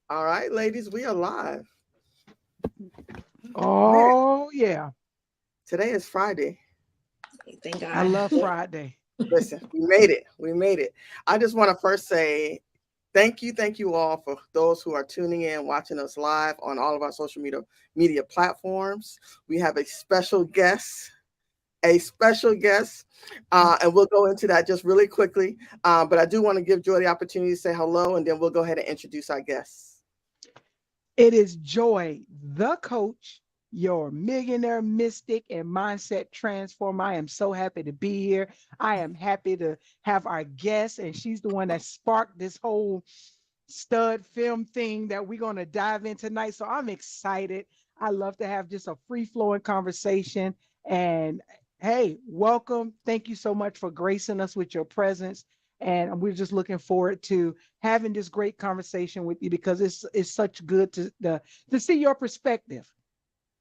All right, ladies, we are live. Man, Oh yeah, today is Friday. Thank I God. love Friday. Listen, we made it. We made it. I just want to first say thank you all for those who are tuning in, watching us live on all of our social media platforms. We have a special guest, and we'll go into that just really quickly. But I do want to give Joy the opportunity to say hello, and then we'll go ahead and introduce our guests. It is Joy, the coach, your millionaire mystic and mindset transformer. I am so happy to be here. I am happy to have our guest, and she's the one that sparked this whole stud film thing that we're going to dive in tonight. So I'm excited. I love to have just a free flowing conversation. And hey, welcome. Thank you so much for gracing us with your presence. And we're just looking forward to having this great conversation with you because it's such good to see your perspective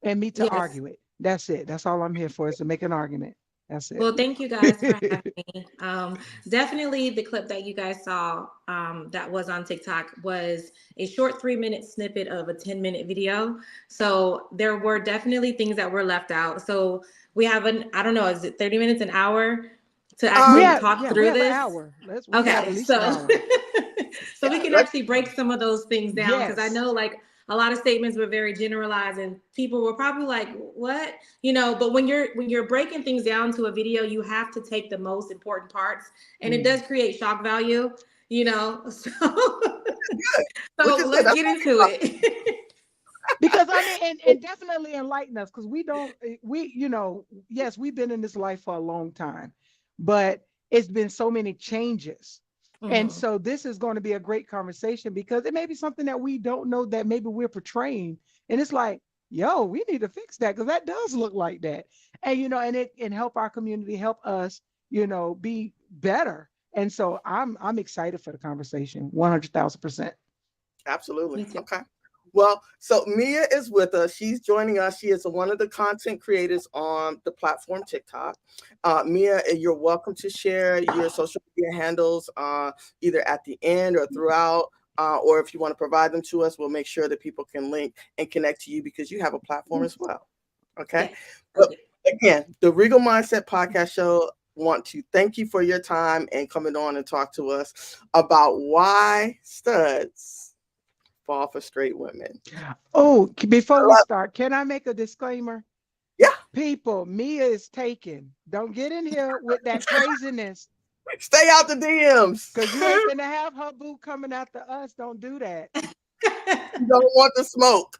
and me to Yes. argue it. That's it. That's all I'm here for is to make an argument. That's Well, thank you guys for it. having me. Definitely the clip that you guys saw that was on TikTok was a short 3 minute snippet of a 10-minute video. So there were definitely things that were left out. So we have I don't know, is it 30 minutes, an hour to we actually Um, have talk yeah, we through have an this? hour. We got Okay, at least an so hour. so we yeah, can let's. actually break some of those things down because I Yes. know like a lot of statements were very generalized and people were probably like, "What?" You know, but when you're breaking things down to a video, you have to take the most important parts, and it Mm. does create shock value. You know, so Which so is good. let's That's get what into it. Because I mean, and definitely enlighten us because we don't, yes, we've been in this life for a long time, but it's been so many changes. And Mhm. so this is going to be a great conversation because it may be something that we don't know that maybe we're portraying. And it's like, yo, we need to fix that because that does look like that. And, and it can help our community, help us, be better. And so I'm excited for the conversation, 100,000%. absolutely Me too. okay. Well, so Mia is with us. She's joining us. She is one of the content creators on the platform TikTok. Mia, you're welcome to share your social media handles either at the end or throughout. Or if you want to provide them to us, we'll make sure that people can link and connect to you because you have a platform as well. Okay. Yes, I But do. again, the Regal Mindset Podcast Show want to thank you for your time and coming on and talk to us about why studs fall for straight women. Oh, before we I love- start, can I make a disclaimer? Yeah, People, Mia is taken. Don't get in here with that craziness stay out the DMs. because you ain't finna have her boo coming after us. Don't do that. You don't want the smoke.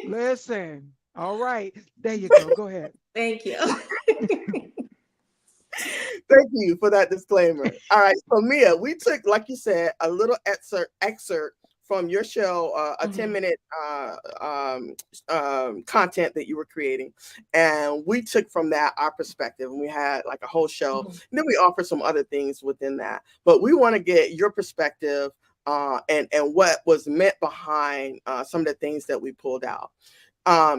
Listen. All right. There you go. Go ahead. Thank you. Thank you for that disclaimer. All right, so Mia, we took, like you said, a little excerpt from your show, a Mhm. 10-minute content that you were creating, and we took from that our perspective, and we had like a whole show. Mhm. And then we offered some other things within that, but we want to get your perspective and what was meant behind some of the things that we pulled out.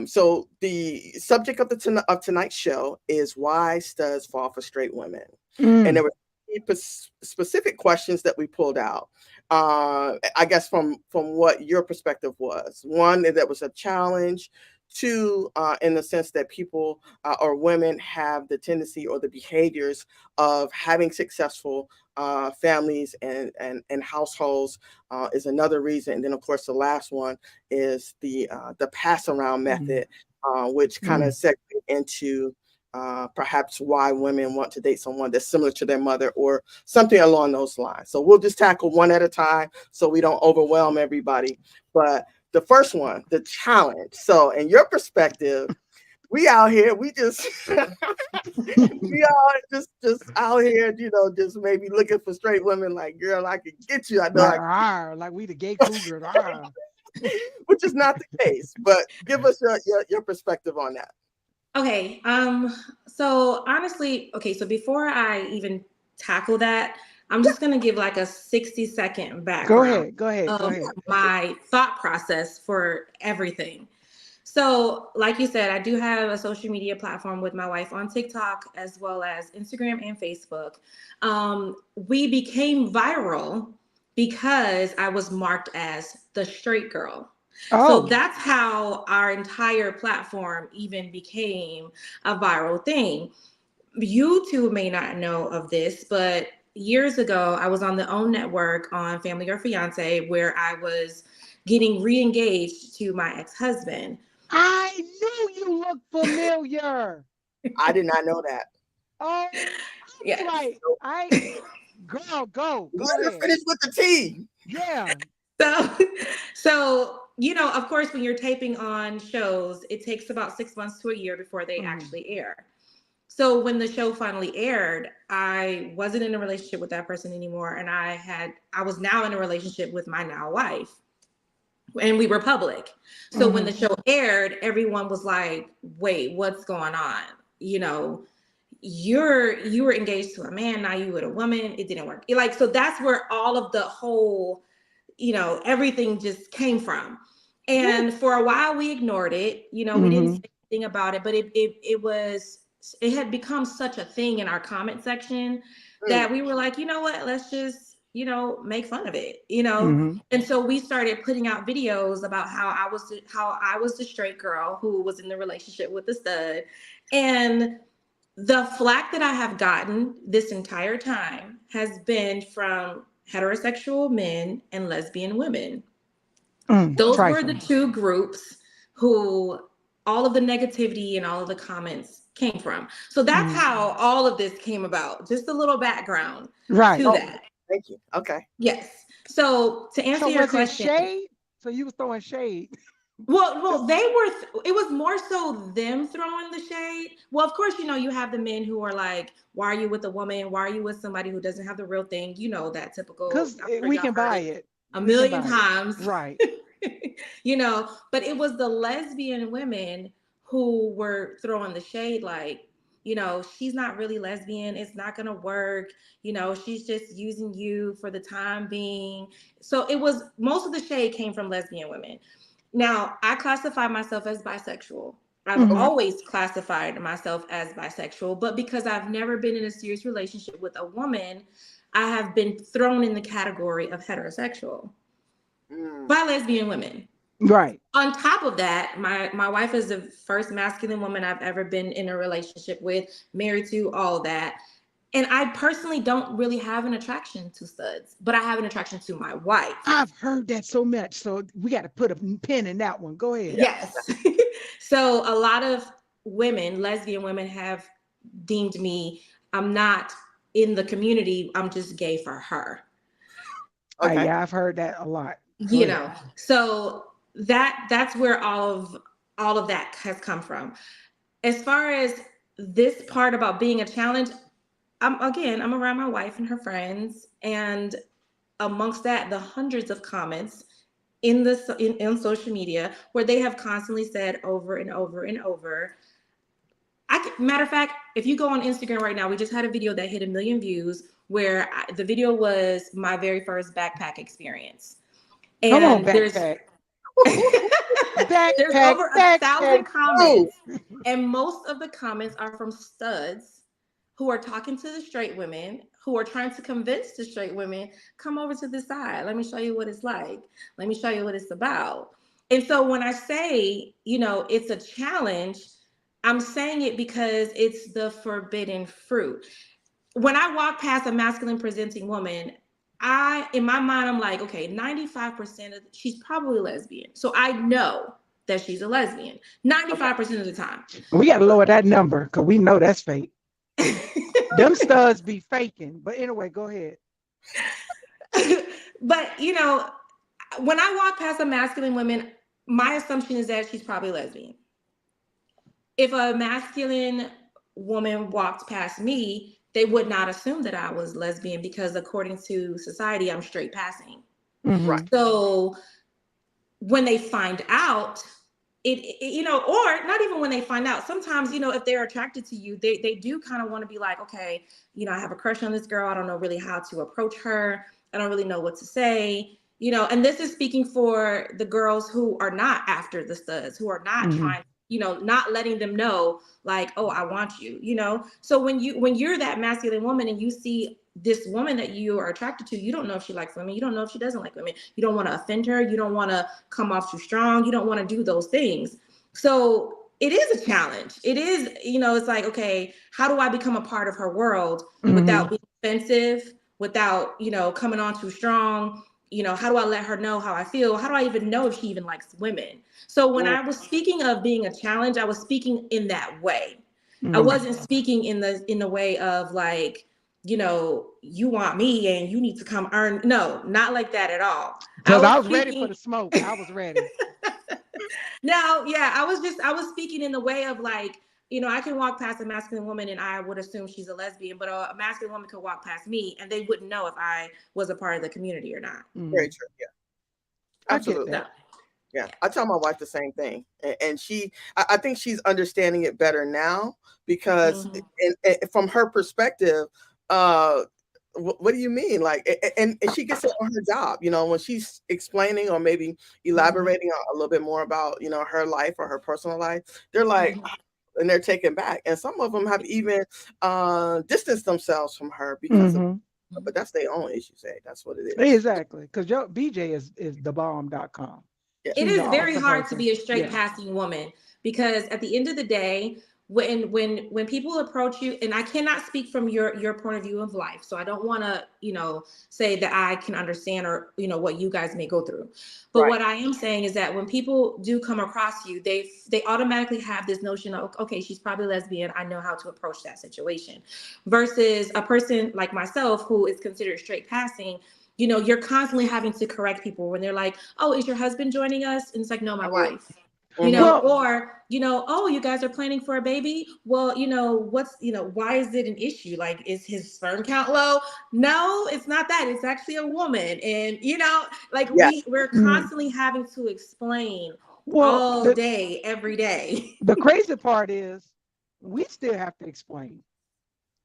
So the subject of of tonight's show is why studs fall for straight women, and there Mm, were specific questions that we pulled out. I guess from what your perspective was. One, that was a challenge. Two, in the sense that people or women have the tendency or the behaviors of having successful families and households is another reason. And then, of course, the last one is the pass around mm, method, which kind of mm. segues into perhaps why women want to date someone that's similar to their mother or something along those lines. So we'll just tackle one at a time so we don't overwhelm everybody. But the first one, the challenge. So, in your perspective, we out here, we just we all just out here, just maybe looking for straight women. Like, girl, I could get you. I know Like, I like we the gay cougars. which is not the case. But give us your perspective on that. Okay. So honestly, okay, so before I even tackle that, I'm just gonna give like a 60-second Go background ahead. Go ahead. Go of ahead. my thought process for everything. So, like you said, I do have a social media platform with my wife on TikTok as well as Instagram and Facebook. We became viral because I was marked as the straight girl. So Oh, that's how our entire platform even became a viral thing. You two may not know of this, but years ago, I was on the OWN network on Family or Fiance, where I was getting re-engaged to my ex-husband. I knew you looked familiar. I did not know that. Oh, I was Yes. like, girl, go Let her ahead. finish with the tea. Yeah. So, so of course, when you're taping on shows, it takes about 6 months to a year before they Mhm. actually air. So when the show finally aired, I wasn't in a relationship with that person anymore, and I was now in a relationship with my now wife, and we were public. So when the Mhm. show aired, everyone was like, "Wait, what's going on?" You know, you were engaged to a man, now you with a woman. It didn't work. Like, so that's where all of the whole, everything just came from. Woo. And for a while we ignored it. We didn't say Mhm. anything about it, but it had become such a thing in our comment section Mm. that we were like, you know what, let's just, make fun of it, Mhm. and so we started putting out videos about how I was the straight girl who was in the relationship with the stud. And the flack that I have gotten this entire time has been from heterosexual men and lesbian women. Those were the Trifling. two groups who all of the negativity and all of the comments came from. So that's Mhm. how all of this came about. Just a little background Right. to Oh, that. thank you. Okay. Yes. So to So answer your was it question, shade? So you was throwing shade. well, it was more so them throwing the shade. Well, of course, you have the men who are like, why are you with a woman? Why are you with somebody who doesn't have the real thing? That typical, Because I'm sure we y'all can heard buy it it. a We can million buy it. times. Right. But it was the lesbian women who were throwing the shade, like, she's not really lesbian, it's not gonna work, she's just using you for the time being. So it was, most of the shade came from lesbian women. Now, I classify myself as bisexual. I've Mhm. always classified myself as bisexual, but because I've never been in a serious relationship with a woman, I have been thrown in the category of heterosexual Mm. by lesbian women. Right. On top of that, my wife is the first masculine woman I've ever been in a relationship with, married to, all that. And I personally don't really have an attraction to studs, but I have an attraction to my wife. I've heard that so much. So we got to put a pin in that one. Go ahead. Yeah. Yes. So a lot of women, lesbian women, have deemed me, I'm not in the community, I'm just gay for her. Okay. Yeah, I've heard that a lot. Go ahead. So that's where all of that has come from. As far as this part about being a challenge, I'm around my wife and her friends, and amongst that, the hundreds of comments in social media where they have constantly said over and over and over. Matter of fact, if you go on Instagram right now, we just had a video that hit 1 million views where the video was my very first backpack experience, Come on, and there's backpack. there's Backpack, over a backpack. thousand Oh, comments, and most of the comments are from studs who are talking to the straight women, who are trying to convince the straight women, come over to this side. Let me show you what it's like. Let me show you what it's about. And so when I say, it's a challenge, I'm saying it because it's the forbidden fruit. When I walk past a masculine presenting woman, in my mind, I'm like, okay, 95% of she's probably lesbian. So I know that she's a lesbian okay. 95% of the time. We got to But lower that number because we know that's fake. Them studs be faking. But anyway, go ahead. but when I walk past a masculine woman, my assumption is that she's probably lesbian. If a masculine woman walked past me, they would not assume that I was lesbian because according to society, I'm straight passing. Right. Hmm. So when they find out, or not even when they find out, sometimes, if they're attracted to you, they do kind of want to be like, okay, I have a crush on this girl. I don't know really how to approach her. I don't really know what to say. And this is speaking for the girls who are not after the studs, who are not Hmm. trying, not letting them know like, oh, I want you. So when you're that masculine woman and you see this woman that you are attracted to, you don't know if she likes women. You don't know if she doesn't like women. You don't want to offend her. You don't want to come off too strong. You don't want to do those things. So it is a challenge. It is, it's like, okay, how do I become a part of her world without being offensive, without, coming on too strong? How do I let her know how I feel? How do I even know if she even likes women? So when I was speaking of being a challenge, I was speaking in that way. I wasn't speaking in the way of like, you want me and you need to come earn. No, not like that at all. Because I was ready for the smoke. I was ready. No, yeah, I was speaking in the way of like, I can walk past a masculine woman and I would assume she's a lesbian, but a masculine woman could walk past me and they wouldn't know if I was a part of the community or not. Very true. Yeah. Absolutely. I get that. Yeah. I tell my wife the same thing. And I think she's understanding it better now because from her perspective, what do you mean? Like, and she gets it on her job, when she's explaining or maybe elaborating a little bit more about, her life or her personal life, they're like, and they're taken back. And some of them have even distanced themselves from her because of, but that's their own issue. That's what it is. Exactly. Because BJ is thebomb.com. Yeah. It is very hard to be a straight passing woman because at the end of the day, when people approach you, and I cannot speak from your point of view of life, so I don't want to say that I can understand or what you guys may go through, but what I am saying is that when people do come across you, they automatically have this notion of, okay, she's probably lesbian, I know how to approach that situation, versus a person like myself who is considered straight passing. You're constantly having to correct people when they're like, oh, is your husband joining us? And it's like, no, my wife. Or, oh, you guys are planning for a baby? Well, what's, why is it an issue? Like, is his sperm count low? No, it's not that. It's actually a woman. And, like we're constantly having to explain all day, every day. The crazy part is we still have to explain.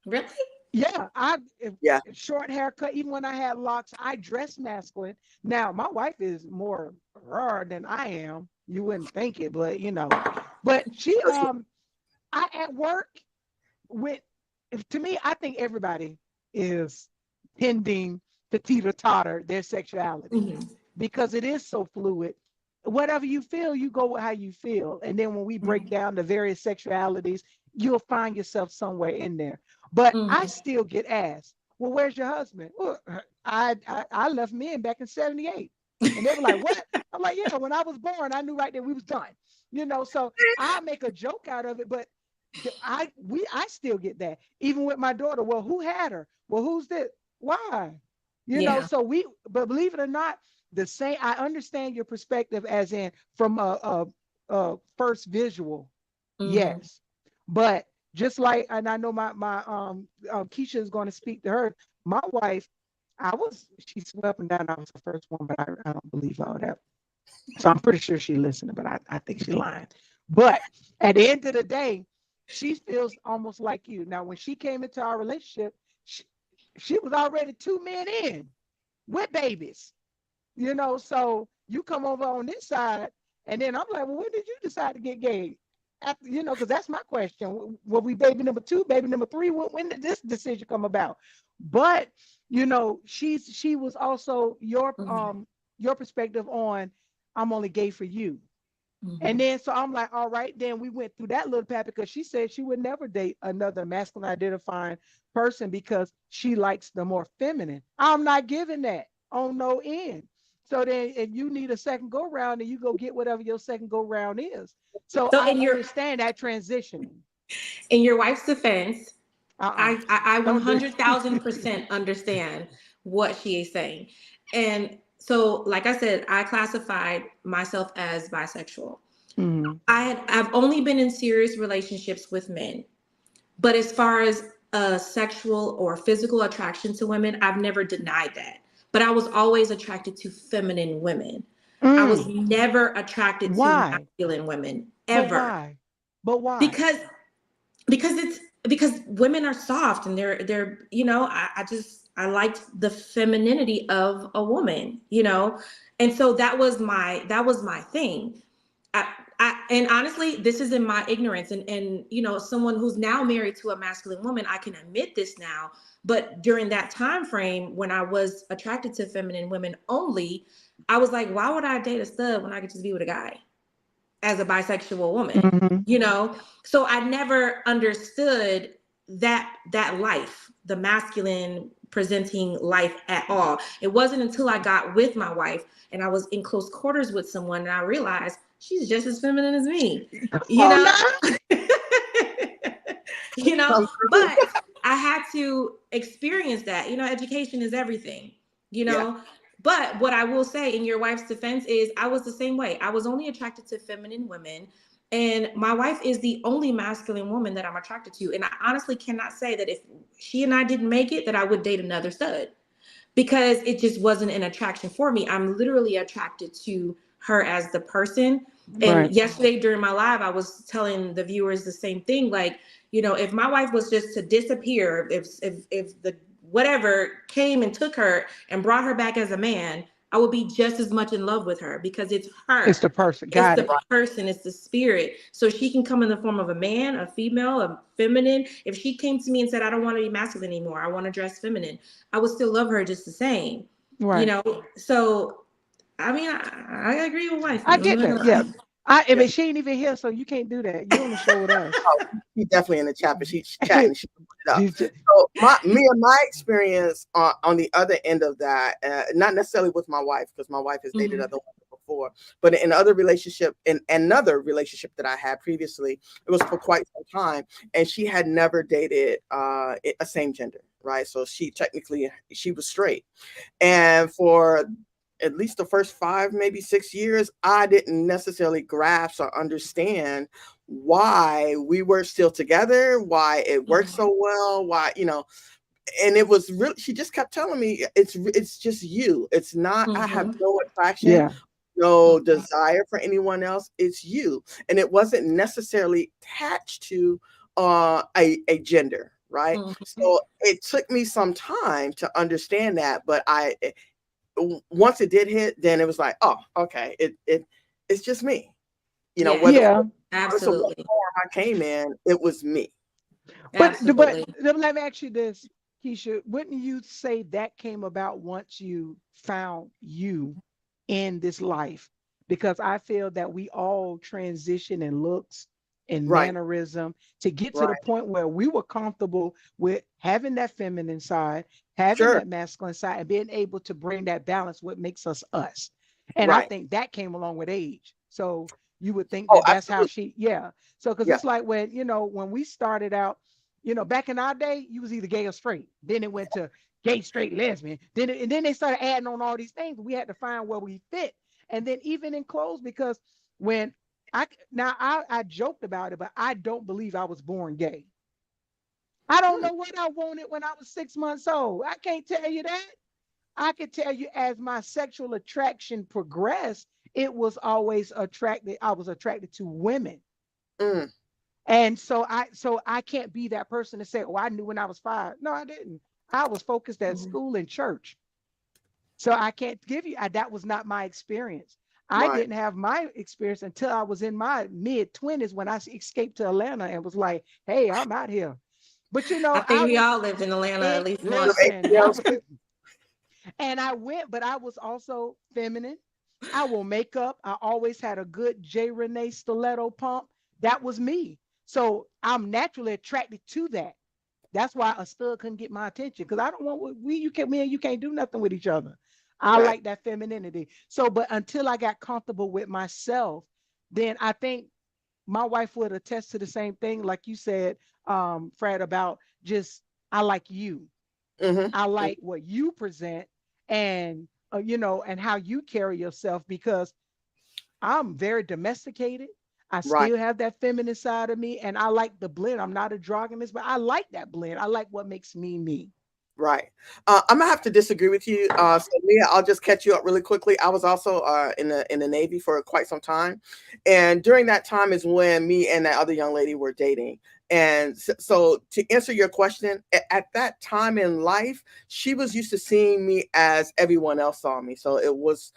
Really? Yeah, short haircut. Even when I had locks, I dress masculine. Now my wife is more raw than I am. You wouldn't think it, but but she I at work to me, I think everybody is tending to teeter-totter their sexuality because it is so fluid. Whatever you feel, you go with how you feel. And then when we break down the various sexualities, you'll find yourself somewhere in there. But I still get asked, well, where's your husband? Well, I left men back in 78. And they were like, what? I'm like, yeah, when I was born, I knew right there we was done. So I make a joke out of it, but I still get that. Even with my daughter, well, who had her? Well, who's this? Why? So but believe it or not, the same, I understand your perspective as in from a first visual. Yes. But just like, and I know my Keisha is going to speak to her. My wife, she swelled up and down. I was the first one, but I don't believe all that. So I'm pretty sure she listened, but I think she's lying. But at the end of the day, she feels almost like you. Now, when she came into our relationship, she was already 2 men in with babies. So you come over on this side, and then I'm like, well, when did you decide to get gay? After, because that's my question. Were we baby number 2, baby number 3? When did this decision come about? But she was also your perspective on, I'm only gay for you. And then so I'm like, all right, then we went through that little path because she said she would never date another masculine identifying person because she likes the more feminine. I'm not giving that on no end. So then if you need a second go round, then you go get whatever your second go round is. So I understand that transitioning. In your wife's defense, I 100,000% understand what she is saying. And so, like I said, I classified myself as bisexual. I've only been in serious relationships with men, but as far as sexual or physical attraction to women, I've never denied that. But I was always attracted to feminine women. I was never attracted to masculine women ever. But why? Because women are soft and they're I liked the femininity of a woman, and so that was my thing. And honestly, this is in my ignorance, and someone who's now married to a masculine woman, I can admit this now. But during that time frame when I was attracted to feminine women only, I was like, why would I date a stud when I could just be with a guy as a bisexual woman? Mm-hmm. You know, so I never understood that life, the masculine presenting life at all. It wasn't until I got with my wife and I was in close quarters with someone and I realized she's just as feminine as me, you Oh know. no. you know, Come through. but I had to experience that. Education is everything, you Yeah. know. But what I will say in your wife's defense is I was the same way. I was only attracted to feminine women. And my wife is the only masculine woman that I'm attracted to. And I honestly cannot say that if she and I didn't make it, that I would date another stud because it just wasn't an attraction for me. I'm literally attracted to her as the person. And Right. yesterday during my live, I was telling the viewers the same thing. Like, if my wife was just to disappear, if the whatever came and took her and brought her back as a man, I would be just as much in love with her because it's It's her. the person. It's Got the it. person, it's the spirit. So she can come in the form of a man, a female, a feminine. If she came to me and said, I don't want to be masculine anymore, I want to dress feminine, I would still love her just the same. You Right. know, so I mean, I agree with wife. I I'm get not that. gonna Yeah. lie. I Yeah. mean, she ain't even here, so you can't do that. You on the show with us. Oh, she's definitely in the chat, but she's chatting. She put it up. She's just, So my experience on the other end of that, not necessarily with my wife, because my wife has dated Mhm. other women before, but in another relationship that I had previously, it was for quite some time, and she had never dated a same gender, right? So she was straight, and for at least the first 5, maybe 6 years, I didn't necessarily grasp or understand why we were still together, why it worked Mhm. so well, and it was really, she just kept telling me it's just you. It's not, I have Mhm. no attraction, yeah. no desire for anyone else. It's you. And it wasn't necessarily attached to a gender, right? Mhm. So it took me some time to understand that, but once it did hit, then it was like, oh, okay, it's just me. Whether Yes, Yeah. regardless of what absolutely, form I came in, it was me. But absolutely. let me ask you this, Keisha. Wouldn't you say that came about once you found you in this life? Because I feel that we all transition in looks and Right, mannerism to get to the right, point where we were comfortable with having that feminine side, having sure, that masculine side, and being able to bring that balance, what makes us us. And I right. think that came along with age. So you would think Oh, that that's how absolutely. she, yeah. So, because Yeah, it's like when, when we started out, back in our day, you was either gay or straight. Then it went to gay, straight, lesbian. And then they started adding on all these things. We had to find where we fit. And then even in clothes, because when I joked about it, but I don't believe I was born gay. I don't hmm, know what I wanted when I was 6 months old. I can't tell you that. I can tell you as my sexual attraction progressed, it was always attracted. I was attracted to women. mm, And so I can't be that person to say, oh, I knew when I was 5. No, I didn't. I was focused at Mhm. school and church. So I can't give you that was not my experience. I right. didn't have my experience until I was in my mid 20s when I escaped to Atlanta and was like, hey, I'm out here. But I think I we was all lived in Atlanta at it least Of once. listen, ATLs. and I went, but I was also feminine. I will make up. I always had a good J. Renee stiletto pump. That was me. So I'm naturally attracted to that. That's why a stud couldn't get my attention because I don't want me and you can't do nothing with each other. I Right. like that femininity. So, but until I got comfortable with myself, then I think my wife would attest to the same thing, like you said, Fred, about just I like you. Hmm. I like what you present and and how you carry yourself because I'm very domesticated. I Right. still have that feminine side of me, and I like the blend. I'm not a androgynous, but I like that blend. I like what makes me me. Right. I'm gonna have to disagree with you. So Mia, I'll just catch you up really quickly. I was also in the Navy for quite some time, and during that time is when me and that other young lady were dating. And so to answer your question, at that time in life, she was used to seeing me as everyone else saw me. So it was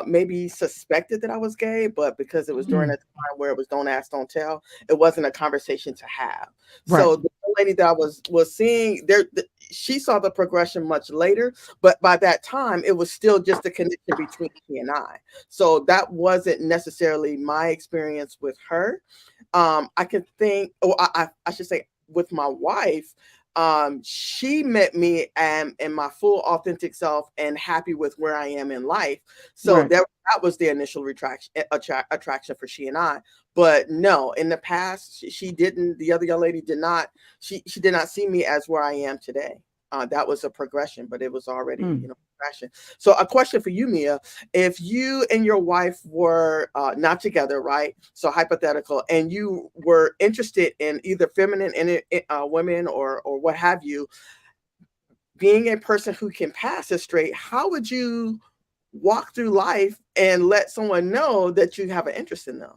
maybe suspected that I was gay, but because it was during Mm, a time where it was don't ask, don't tell, it wasn't a conversation to have. right. So the lady that I was seeing there, she saw the progression much later, but by that time it was still just a connection between she and I. So that wasn't necessarily my experience with her. I can think, or I should say, with my wife, she met me and in my full authentic self and happy with where I am in life. So Right. that was the initial attraction for she and I. But no, in the past, she didn't. The other young lady did not. She did not see me as where I am today. That was a progression, but it was already, Mm, progression. So a question for you, Mia: if you and your wife were not together, right? So hypothetical, and you were interested in either feminine women or what have you, being a person who can pass as straight, how would you walk through life and let someone know that you have an interest in them?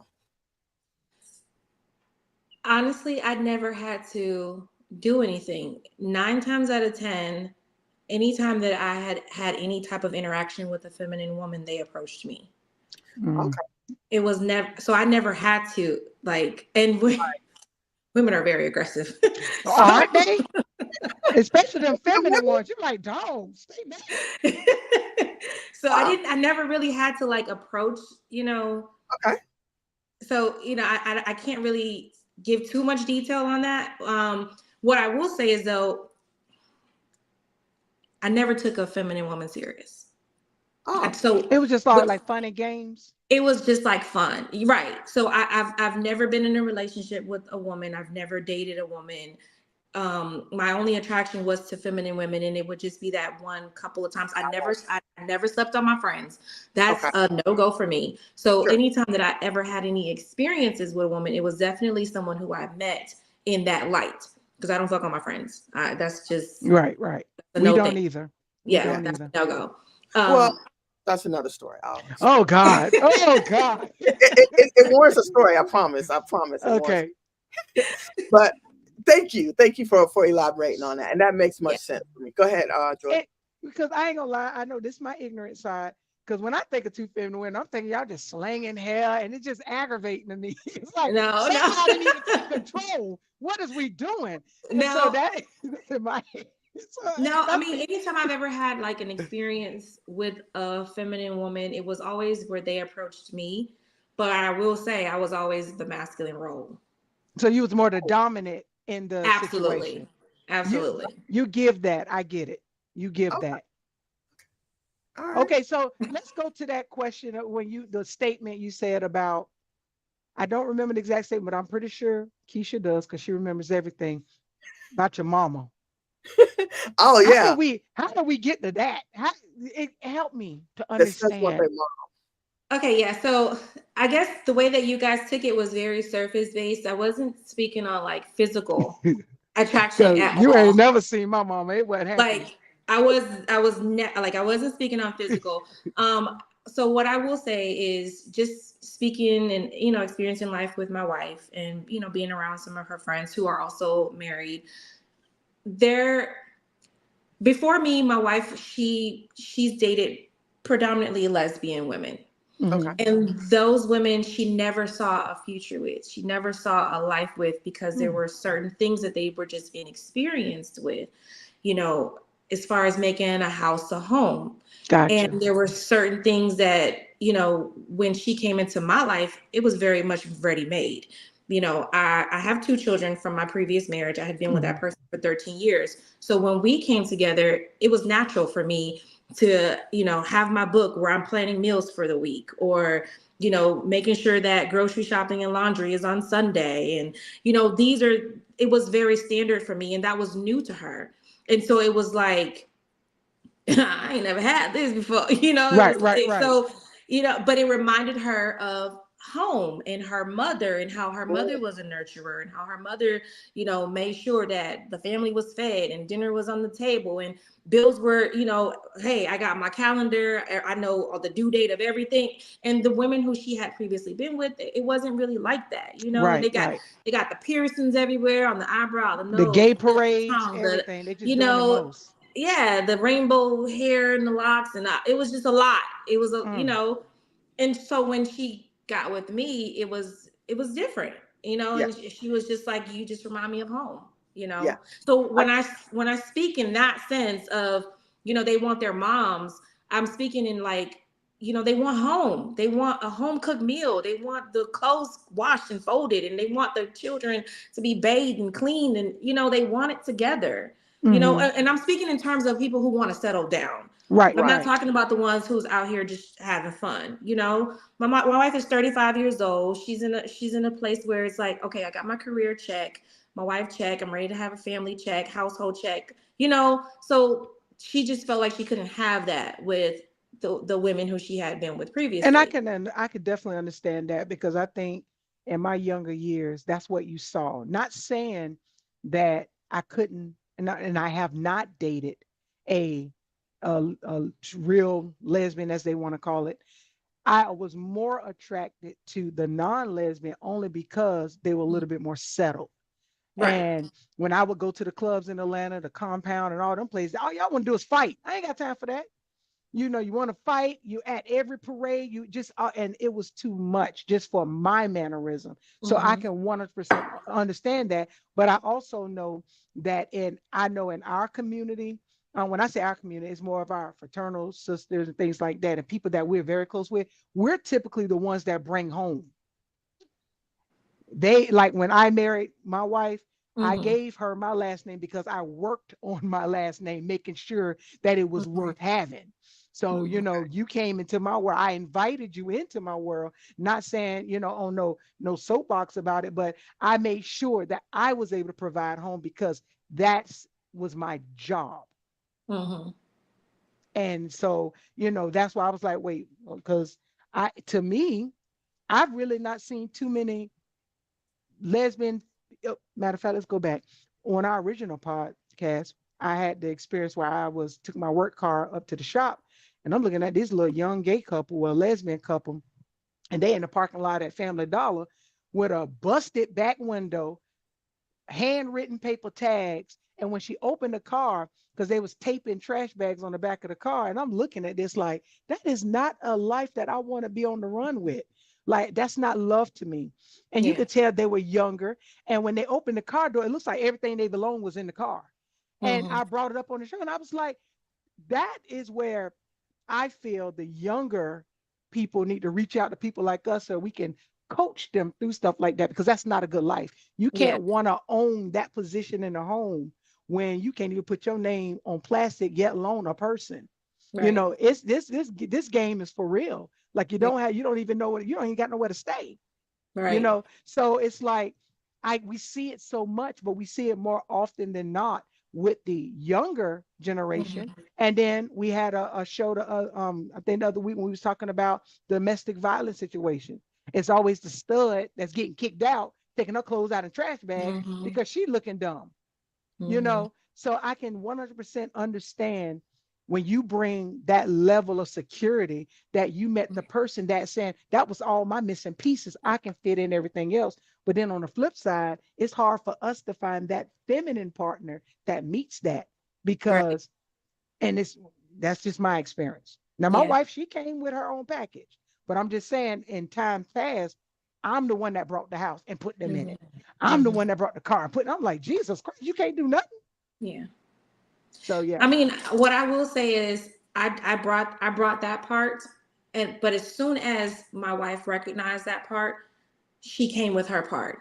Honestly, I never had to do anything. 9 times out of 10, anytime that I had had any type of interaction with a feminine woman, they approached me. mm. Okay. It was never, so I never had to, like, and women are very aggressive. So, Aren't they? Especially them feminine ones. You're like, dog, stay back. so Wow. I never really had to like approach, you know, Okay. so, I can't really give too much detail on that. What I will say is though, I never took a feminine woman serious. Oh, So It was just all with like fun and games. it was just like fun, right? So I've never been in a relationship with a woman. I've never dated a woman. My only attraction was to feminine women, and it would just be that one couple of times. I never slept on my friends. That's okay. a no go for me. So Sure. anytime that I ever had any experiences with a woman, it was definitely someone who I met in that light. Because I don't fuck on my friends. That's just Right, right. a We no thing. don't either. We Yeah, don't that's either. a no go. Well, Um, that's another story. I'll Oh explain. God. Oh God. It warrants a story. I promise. I promise. It warrants. Okay. But thank you for elaborating on that, and that makes much yeah. sense for me. Go ahead, Joy. It, because I ain't gonna lie, I know this is my ignorant side. Because when I think of two feminine women, I'm thinking y'all just slanging hair, and it's just aggravating to me. It's like No, no. somebody need to take control. What is we doing? And so No, that is in my head. So no, I that's mean, anytime I've ever had like an experience with a feminine woman, it was always where they approached me. But I will say I was always the masculine role. so you was more the dominant in the Absolutely. situation. You Absolutely. you give that. I get it. You give Okay. that. All right. Okay, so let's go to that question of when you the statement you said about I don't remember the exact statement, but I'm pretty sure Keisha does because she remembers everything about your mama. Oh yeah. How do we get to that? How it help me to It says what they understand. want. Okay, yeah. So I guess the way that you guys took it was very surface based. I wasn't speaking on like physical attraction Because at you ain't all. never seen my mama. It wasn't happening. Like like I wasn't speaking on physical. So what I will say is just speaking and experiencing life with my wife and being around some of her friends who are also married. There before me, my wife, she's dated predominantly lesbian women. Okay. Hmm. And those women she never saw a future with. She never saw a life with because there were certain things that they were just inexperienced with, you know, as far as making a house a home. And Gotcha. there were certain things that, when she came into my life, it was very much ready made. I have 2 children from my previous marriage. I had been with that Hmm. person for 13 years. So when we came together, it was natural for me to have my book where I'm planning meals for the week, or making sure that grocery shopping and laundry is on Sunday. And it was very standard for me, and that was new to her. And so it was like, I ain't never had this before. It Right, was right, like, right. so but it reminded her of home and her mother, and how her mother was a nurturer, and how her mother, made sure that the family was fed and dinner was on the table and bills were, hey, I got my calendar, I know all the due date of everything. And the women who she had previously been with, it wasn't really like that, and Right, right. they got the piercings everywhere on the eyebrow, the The nose, gay the parades, tongue, everything. They just you doing the know, most. yeah, the rainbow hair and the locks, and it was just a lot. It was Mm. and so when she got with me, it was different, Yeah. and she was just like, you just remind me of home, Yeah. so I, when I speak in that sense of, they want their moms, I'm speaking in like, they want home, they want a home cooked meal, they want the clothes washed and folded, and they want their children to be bathed and cleaned, and they want it together, Hmm. and I'm speaking in terms of people who want to settle down. Right, I'm not right. right. talking about the ones who's out here just having fun. My wife is 35 years old. She's in a place where it's like, okay, I got my career check, my wife check, I'm ready to have a family check, household check. So she just felt like she couldn't have that with the women who she had been with And previously. I could definitely understand that because I think in my younger years, that's what you saw. Not saying that I couldn't, and I have not dated a, a real lesbian, as they want to call it. I was more attracted to the non-lesbian only because they were a little bit more settled. Right. And when I would go to the clubs in Atlanta, the compound and all them places, all y'all want to do is fight. I ain't got time for that. You want to fight, you at every parade, you just and it was too much just for my mannerism. So I Mm-hmm. can 100% understand that. But I also know that I know in our community, when I say our community, it's more of our fraternal sisters and things like that, and people that we're very close with. We're typically the ones that bring home. They like when I married my wife, I Mm-hmm. gave her my last name because I worked on my last name, making sure that it was Mm-hmm. worth having. So, Mm-hmm. you came into my world. I invited you into my world, not saying, oh, no soapbox about it, but I made sure that I was able to provide home because that's was my job. Mm-hmm. And so, that's why I was like, wait, because to me, I've really not seen too many lesbian. Matter of fact, let's go back. On our original podcast, I had the experience where I took my work car up to the shop, and I'm looking at this little young gay couple, well, lesbian couple, and they in the parking lot at Family Dollar with a busted back window, handwritten paper tags. And when she opened the car, because they was taping trash bags on the back of the car, and I'm looking at this like, that is not a life that I want to be on the run with. Like, that's not love to me. And you Yeah. could tell they were younger. And when they opened the car door, it looks like everything they belonged was in the car. And Mm-hmm. I brought it up on the show, and I was like, that is where I feel the younger people need to reach out to people like us so we can coach them through stuff like that, because that's not a good life. You Yeah. can't want to own that position in the home when you can't even put your name on plastic, yet alone a person. Right. It's this game is for real. Like Yeah. you don't even know what you don't even got nowhere to stay. Right. So it's like we see it so much, but we see it more often than not with the younger generation. Mm-hmm. And then we had a show I think the other week when we was talking about domestic violence situation. It's always the stud that's getting kicked out, taking her clothes out in trash bag Mm-hmm. because she looking dumb. Mm-hmm. So I can 100% understand when you bring that level of security that you met the person that saying that was all my missing pieces, I can fit in everything else. But then on the flip side, it's hard for us to find that feminine partner that meets that, Right. because and it's that's just my experience. Now my Yeah. wife, she came with her own package, but I'm just saying in time past, I'm the one that brought the house and put them in it. Mm-hmm. I'm the Mm-hmm. one that brought the car and put. I'm like, Jesus Christ, you can't do nothing. Yeah. So I yeah. mean, what I will say is I brought that part, but as soon as my wife recognized that part, she came with her part.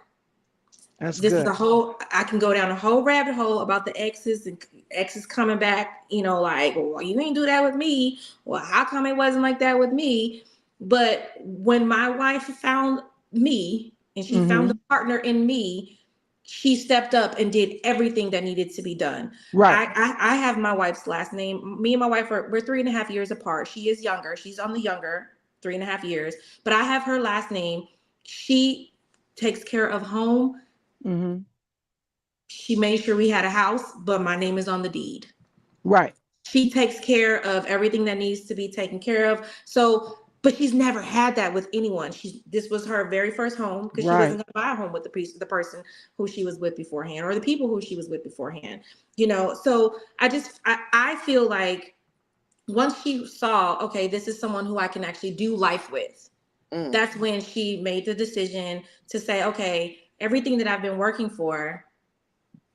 That's This is a good. whole I can go down a whole rabbit hole about the exes and exes coming back, like, well, you ain't do that with me. Well, how come it wasn't like that with me? But when my wife found me and she found the Mm-hmm. partner in me, she stepped up and did everything that needed to be done. Right. I have my wife's last name. Me and my wife we're 3.5 years apart. She is younger. She's on the younger. 3.5 years, but I have her last name. She takes care of home. Mm-hmm. She made sure we had a house, but my name is on the deed. Right. She takes care of everything that needs to be taken care of. So, but she's never had that with anyone. This was her very first home, because she wasn't Right. going to buy a home with the person who she was with beforehand, or the people who she was with beforehand. You know, so I feel like once she saw, okay, this is someone who I can actually do life with, Mm. that's when she made the decision to say, okay, everything that I've been working for,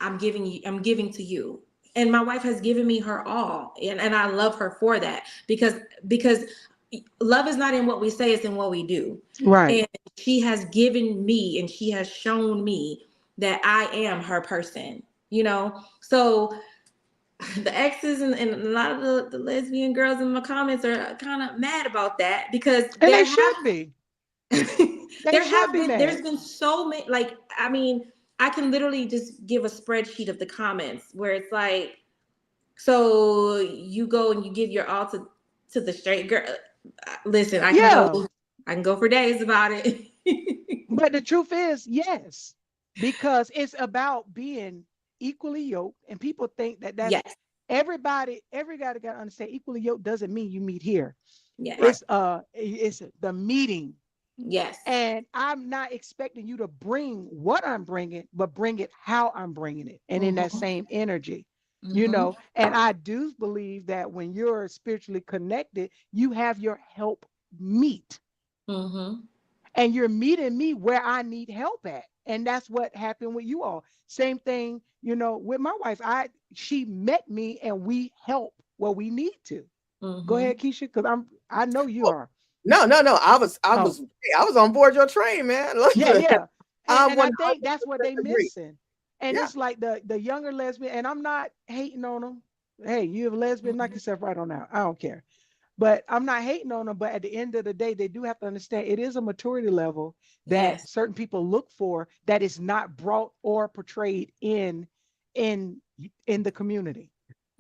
I'm giving to you. And my wife has given me her all. And I love her for that, because love is not in what we say, it's in what we do. Right. And she has given me, and she has shown me that I am her person, you know? So the exes and a lot of the lesbian girls in my comments are kind of mad about that, because And they should be. They should be there's mad. been so many, like, I mean, I can literally just give a spreadsheet of the comments where it's like, so you go and you give your all to the straight girl. Listen, Yeah. I can go for days about it. But the truth is, yes, because it's about being equally yoked, and people think that that's Yes, everybody. Everybody got to understand, equally yoked doesn't mean you meet here. yes, Right. It's the meeting, yes. and I'm not expecting you to bring what I'm bringing, but bring it how I'm bringing it, and in that Mm-hmm, same energy. You mm-hmm, know, and I do believe that when you're spiritually connected, you have your help meet, mm-hmm. and you're meeting me where I need help at. And that's what happened with you all. Same thing, you know, with my wife. She met me and we help where we need to. Go ahead, Mm-hmm. Keisha, because I know you are. No. Oh, I was on board your train, man. yeah, Listen, yeah. I And I think that's what 100% they agree. missing. And Yeah. it's like the younger lesbian, and I'm not hating on them. Hey, you have a lesbian, knock yourself right on out. I don't care. But I'm not hating on them. But at the end of the day, they do have to understand it is a maturity level that Yes. certain people look for that is not brought or portrayed in in the community.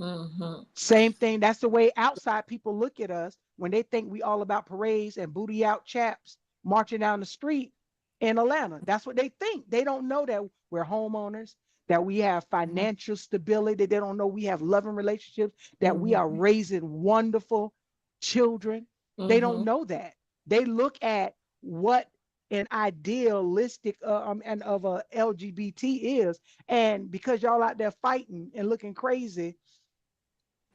Mm-hmm. Same thing. That's the way outside people look at us when they think we all about parades and booty out chaps marching down the street in Atlanta. That's what they think. They don't know that we're homeowners, that we have financial stability. They don't know we have loving relationships, that we are Mm-hmm. raising wonderful children. They don't Mm-hmm. know that. They look at what an idealistic and of a LGBT is, and because y'all out there fighting and looking crazy,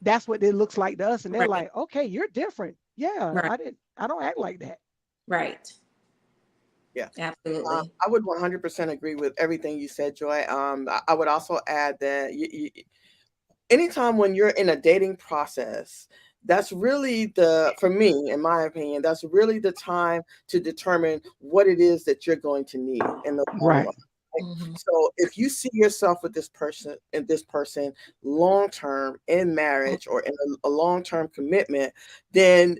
that's what it looks like to us. And they're Right. like, okay, you're different. Yeah, Right. I don't act like that. Right. Yeah. Absolutely. I would 100% agree with everything you said, Joy. I would also add that anytime when you're in a dating process, that's really for me, in my opinion, that's really the time to determine what it is that you're going to need in the long run. Right. Right? Mm-hmm. So if you see yourself with this person long term in marriage or in a long-term commitment, then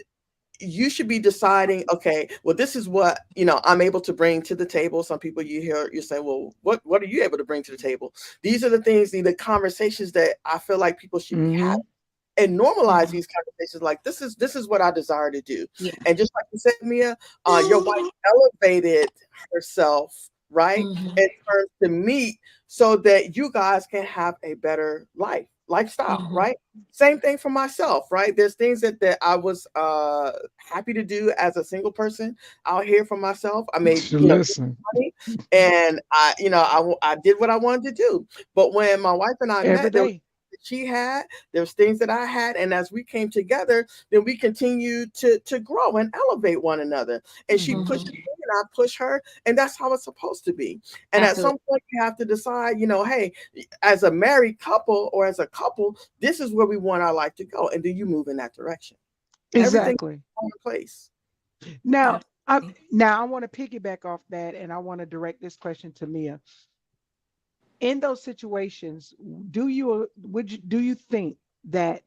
you should be deciding, okay, well, this is what, I'm able to bring to the table. Some people you hear, you say, well, what are you able to bring to the table? These are the things, the conversations that I feel like people should be having Mm-hmm. and normalize Mm-hmm. these conversations. Like, this is what I desire to do. Yeah. And just like you said, Mia, your wife elevated herself, right, Mm-hmm. in terms to meet so that you guys can have a better lifestyle, Mm-hmm. right? Same thing for myself, right? There's things that I was happy to do as a single person out here for myself. I made, Listen, money, and I did what I wanted to do. But when my wife and I every met, there was day. that she had, there was things that I had, and as we came together, then we continued to grow and elevate one another. And she pushed Mm-hmm. me, and I push her, and that's how it's supposed to be. And at Absolutely. some point, you have to decide, hey, as a married couple or as a couple, this is where we want our life to go, and do you move in that direction? Everything Exactly. in place. Now, I Absolutely. now I want to piggyback off that, and I want to direct this question to Mia. In those situations, do you think that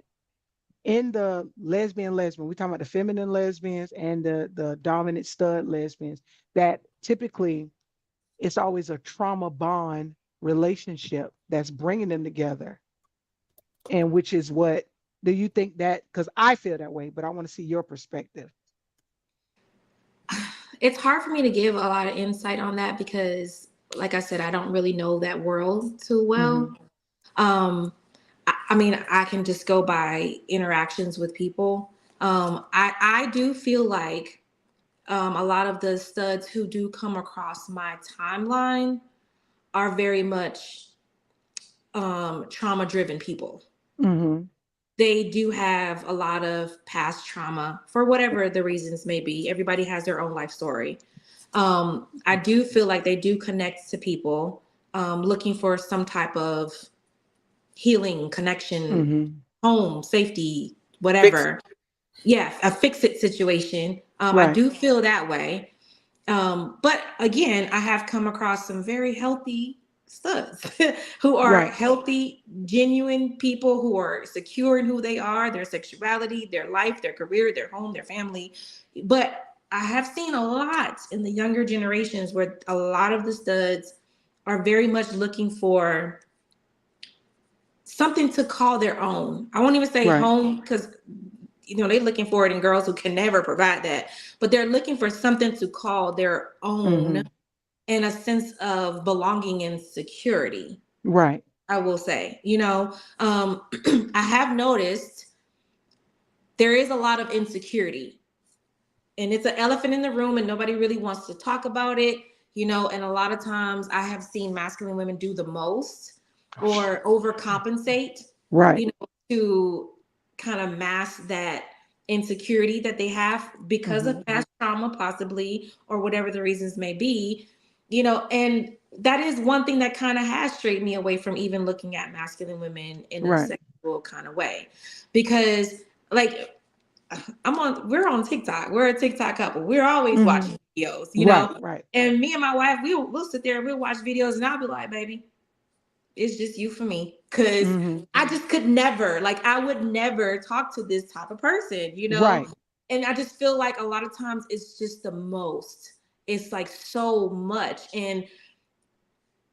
in the lesbian, we're talking about the feminine lesbians and the dominant stud lesbians, that typically it's always a trauma bond relationship that's bringing them together, and which is what do you think that? Because I feel that way, but I want to see your perspective. It's hard for me to give a lot of insight on that because, like I said, I don't really know that world too well. Mm-hmm. I mean, I can just go by interactions with people. I do feel like a lot of the studs who do come across my timeline are very much trauma driven people. Mm-hmm. They do have a lot of past trauma for whatever the reasons may be. Everybody has their own life story. I do feel like they do connect to people looking for some type of healing, connection, Mm-hmm. home, safety, Fix. whatever. Yeah, a fix it situation. I Right. do feel that way. But again, I have come across some very healthy studs who are Right. healthy, genuine people who are secure in who they are, their sexuality, their life, their career, their home, their family. But I have seen a lot in the younger generations where a lot of the studs are very much looking for something to call their own. I won't even say Right. home because they're looking for it in girls who can never provide that, but they're looking for something to call their own Mm-hmm. and a sense of belonging and security. Right. I will say, I have noticed there is a lot of insecurity, and it's an elephant in the room, and nobody really wants to talk about it. And a lot of times I have seen masculine women do the most or overcompensate, Right. you know, to kind of mask that insecurity that they have because Mm-hmm. of past trauma, possibly, or whatever the reasons may be, and that is one thing that kind of has strayed me away from even looking at masculine women in a Right. sexual kind of way. Because, like, we're on TikTok. We're a TikTok couple. We're always Mm-hmm. watching videos, Right. Right. And me and my wife, we'll sit there and we'll watch videos, and I'll be like, baby, it's just you for me. Cause Mm-hmm. I just could never, like, I would never talk to this type of person. Right. And I just feel like a lot of times it's just the most. It's like so much. And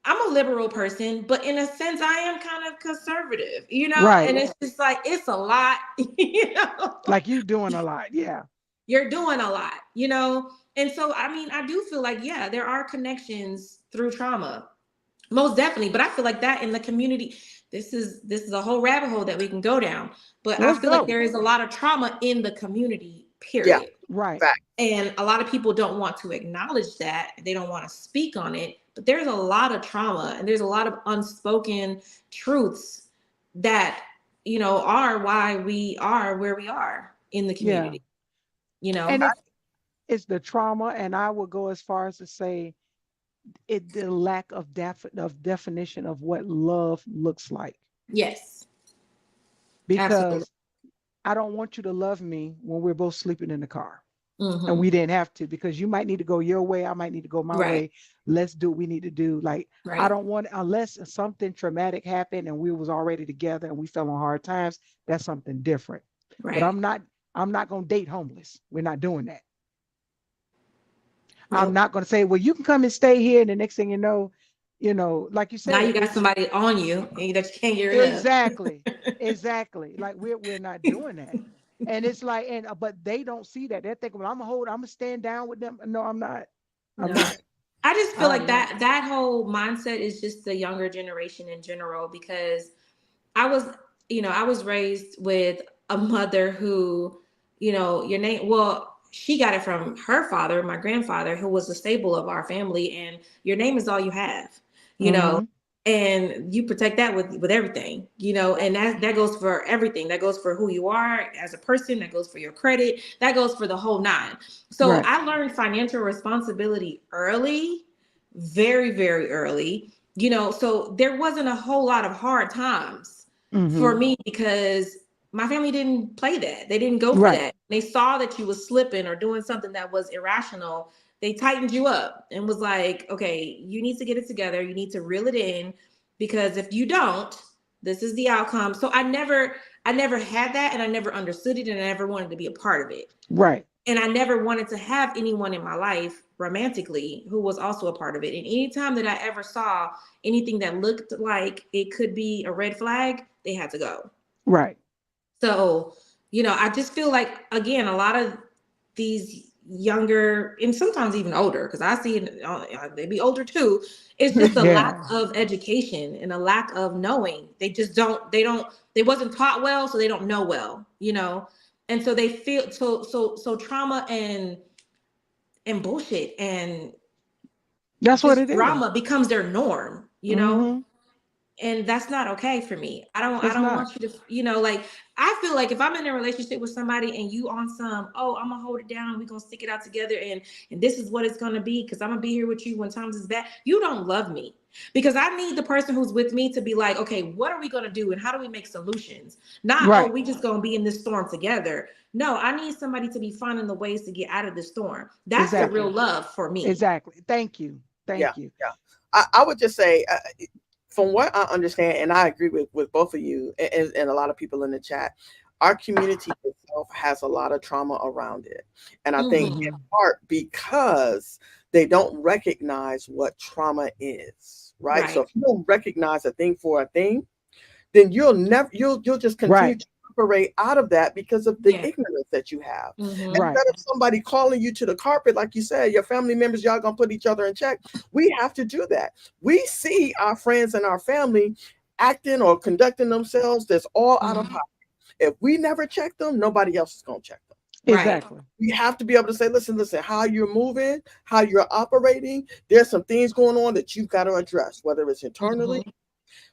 I'm a liberal person, but in a sense, I am kind of conservative. Right. And it's just like, it's a lot, you know. Like you doing a lot. Yeah. You're doing a lot. And so, I mean, I do feel like, yeah, there are connections through trauma, most definitely. But I feel like that in the community, this is a whole rabbit hole that we can go down. But I Let's feel like go. there is a lot of trauma in the community, Yeah. period. Right. Fact. And a lot of people don't want to acknowledge that. They don't want to speak on it. But there's a lot of trauma and there's a lot of unspoken truths that, are why we are where we are in the Yeah. community, you know? And it's the trauma, and I would go as far as to say the lack of definition of what love looks like. Yes, absolutely. Because I don't want you to love me when we're both sleeping in the car. And Hmm. we didn't have to, because you might need to go your way, I might need to go my Right, way. Let's do what we need to do. Like, I right, don't want, unless something traumatic happened and we was already together and we fell on hard times, that's something different. But right. I'm not going to date homeless. We're not doing that. I'm Nope. not going to say, well, you can come and stay here, and the next thing like you Now you said, got it's somebody on you and that you can't get rid of. exactly, exactly. Like we're not doing that. And it's like, and but they don't see that. They're thinking, well, I'm gonna stand down with them. No, I'm not. I'm No. not. I just feel like I'm not. that whole mindset is just the younger generation in general because I was, I was raised with a mother who, your name, well, she got it from her father, my grandfather, who was the staple of our family, and your name is all you have, you know, Mm-hmm. and you protect that with everything, and that goes for everything. That goes for who you are as a person, that goes for your credit, that goes for the whole nine. So Right. I learned financial responsibility early, very, very early, so there wasn't a whole lot of hard times for Mm-hmm. me because my family didn't play that. They didn't go for Right. that. They saw that you was slipping or doing something that was irrational. They tightened you up and was like, okay, you need to get it together. You need to reel it in because if you don't, this is the outcome. So I never had that and I never understood it and I never wanted to be a part of it. Right. And I never wanted to have anyone in my life romantically who was also a part of it. And anytime that I ever saw anything that looked like it could be a red flag, they had to go. Right. So, I just feel like, again, a lot of these younger and sometimes even older, because I see it, they be older too. It's just a Yeah. lack of education and a lack of knowing. They just they wasn't taught well, so they don't know well, you know. And so they feel so trauma and bullshit and That's what just it is. drama becomes their norm, you know. Mm-hmm. And that's not okay for me. I It's don't not. want you to, you know, like I feel like if I'm in a relationship with somebody and you on some, oh, I'm gonna hold it down, we're gonna stick it out together, and this is what it's gonna be because I'm gonna be here with you when times is bad, you don't love me. Because I need the person who's with me to be like, okay, what are we gonna do and how do we make solutions? Not, oh, Right. we just gonna be in this storm together. No, I need somebody to be finding the ways to get out of the storm. That's the real Exactly. love for me. Exactly. Thank you. Yeah, Thank you. yeah. I would just say, from what I understand, and I agree with both of you and a lot of people in the chat, our community itself has a lot of trauma around it. And I think Mm-hmm. in Mm-hmm. part because they don't recognize what trauma is, right? So Right. if you don't recognize a thing for a thing, then you'll just continue Right. to operate out of that because of the Yeah. ignorance that you have. Mm-hmm. Right. Instead of somebody calling you to the carpet, like you said, your family members, y'all gonna put each other in check. We have to do that. We see our friends and our family acting or conducting themselves that's all out of Mm-hmm. pocket. If we never check them, nobody else is gonna check them. Right. Exactly. We have to be able to say, listen, how you're moving, how you're operating, there's some things going on that you've got to address, whether it's internally, Mm-hmm.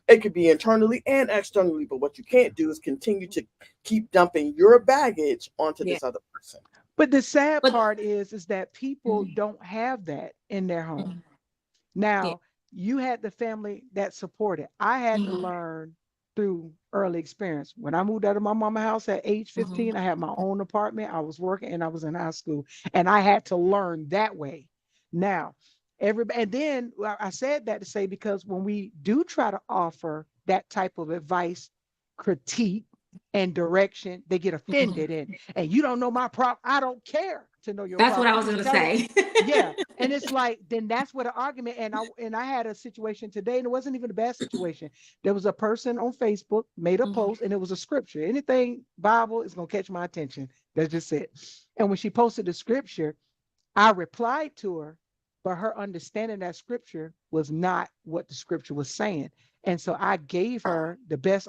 it could be internally and externally, but what you can't do is continue to keep dumping your baggage onto Yeah. this other person. But the sad But part is that people mm-hmm. don't have that in their home. Mm-hmm. Yeah. Now, you had the family that supported. I had to Mm-hmm. learn through early experience. When I moved out of my mama's house at age Mm-hmm. 15, I had my own apartment. I was working and I was in high school, and I had to learn that way. Now, everybody, and then I said that to say because when we do try to offer that type of advice, critique, and direction, they get Mm-hmm. offended and you don't know my problem. I don't care to know your That's what problem. I I'm was just gonna telling. say. Yeah, and it's like then that's what an argument. And I had a situation today, and it wasn't even a bad situation. There was a person on Facebook made a Mm-hmm. post, and it was a scripture. Anything Bible is gonna catch my attention. That's just it. And when she posted the scripture, I replied to her, but her understanding that scripture was not what the scripture was saying. And so I gave her the best,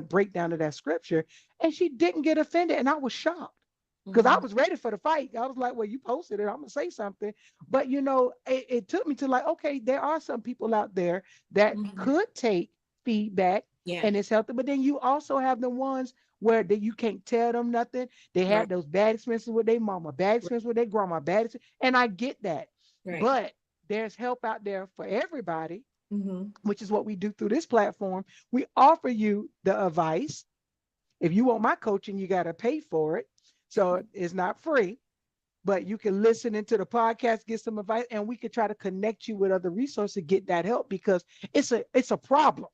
breakdown of that scripture, and she didn't get offended, and I was shocked because I Mm-hmm. was ready for the fight. I was like, well, you posted it. I'm going to say something. But, it took me to like, okay, there are some people out there that Mm-hmm. could take feedback Yeah. and it's healthy. But then you also have the ones where that you can't tell them nothing. They Right. had those bad experiences with their mama, bad Right. experiences with their grandma, and I get that. Right. But there's help out there for everybody, Mm-hmm. which is what we do through this platform. We offer you the advice. If you want my coaching, you got to pay for it. So it's not free, but you can listen into the podcast, get some advice, and we could try to connect you with other resources, get that help because it's a problem.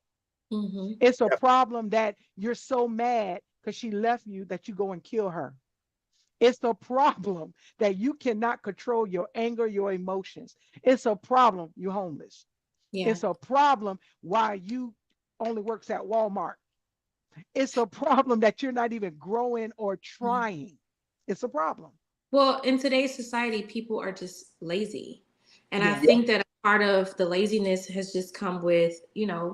Mm-hmm. It's a Yep. problem that you're so mad because she left you that you go and kill her. It's a problem that you cannot control your anger, your emotions. It's a problem you're homeless. Yeah. It's a problem why you only works at Walmart. It's a problem that you're not even growing or Mm-hmm. trying. It's a problem. Well, in today's society, people are just lazy. And I Yeah. Yeah. think that a part of the laziness has just come with,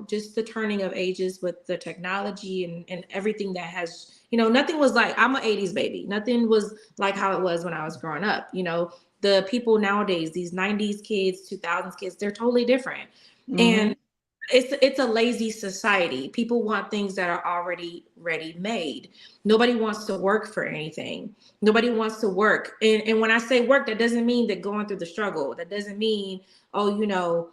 just the turning of ages with the technology and everything that has, nothing was like, I'm an 80s baby. Nothing was like how it was when I was growing up. The people nowadays, these 90s kids, 2000s kids, they're totally different. Mm-hmm. And it's a lazy society. People want things that are already ready made. Nobody wants to work for anything. Nobody wants to work. And when I say work, that doesn't mean that going through the struggle. That doesn't mean, oh,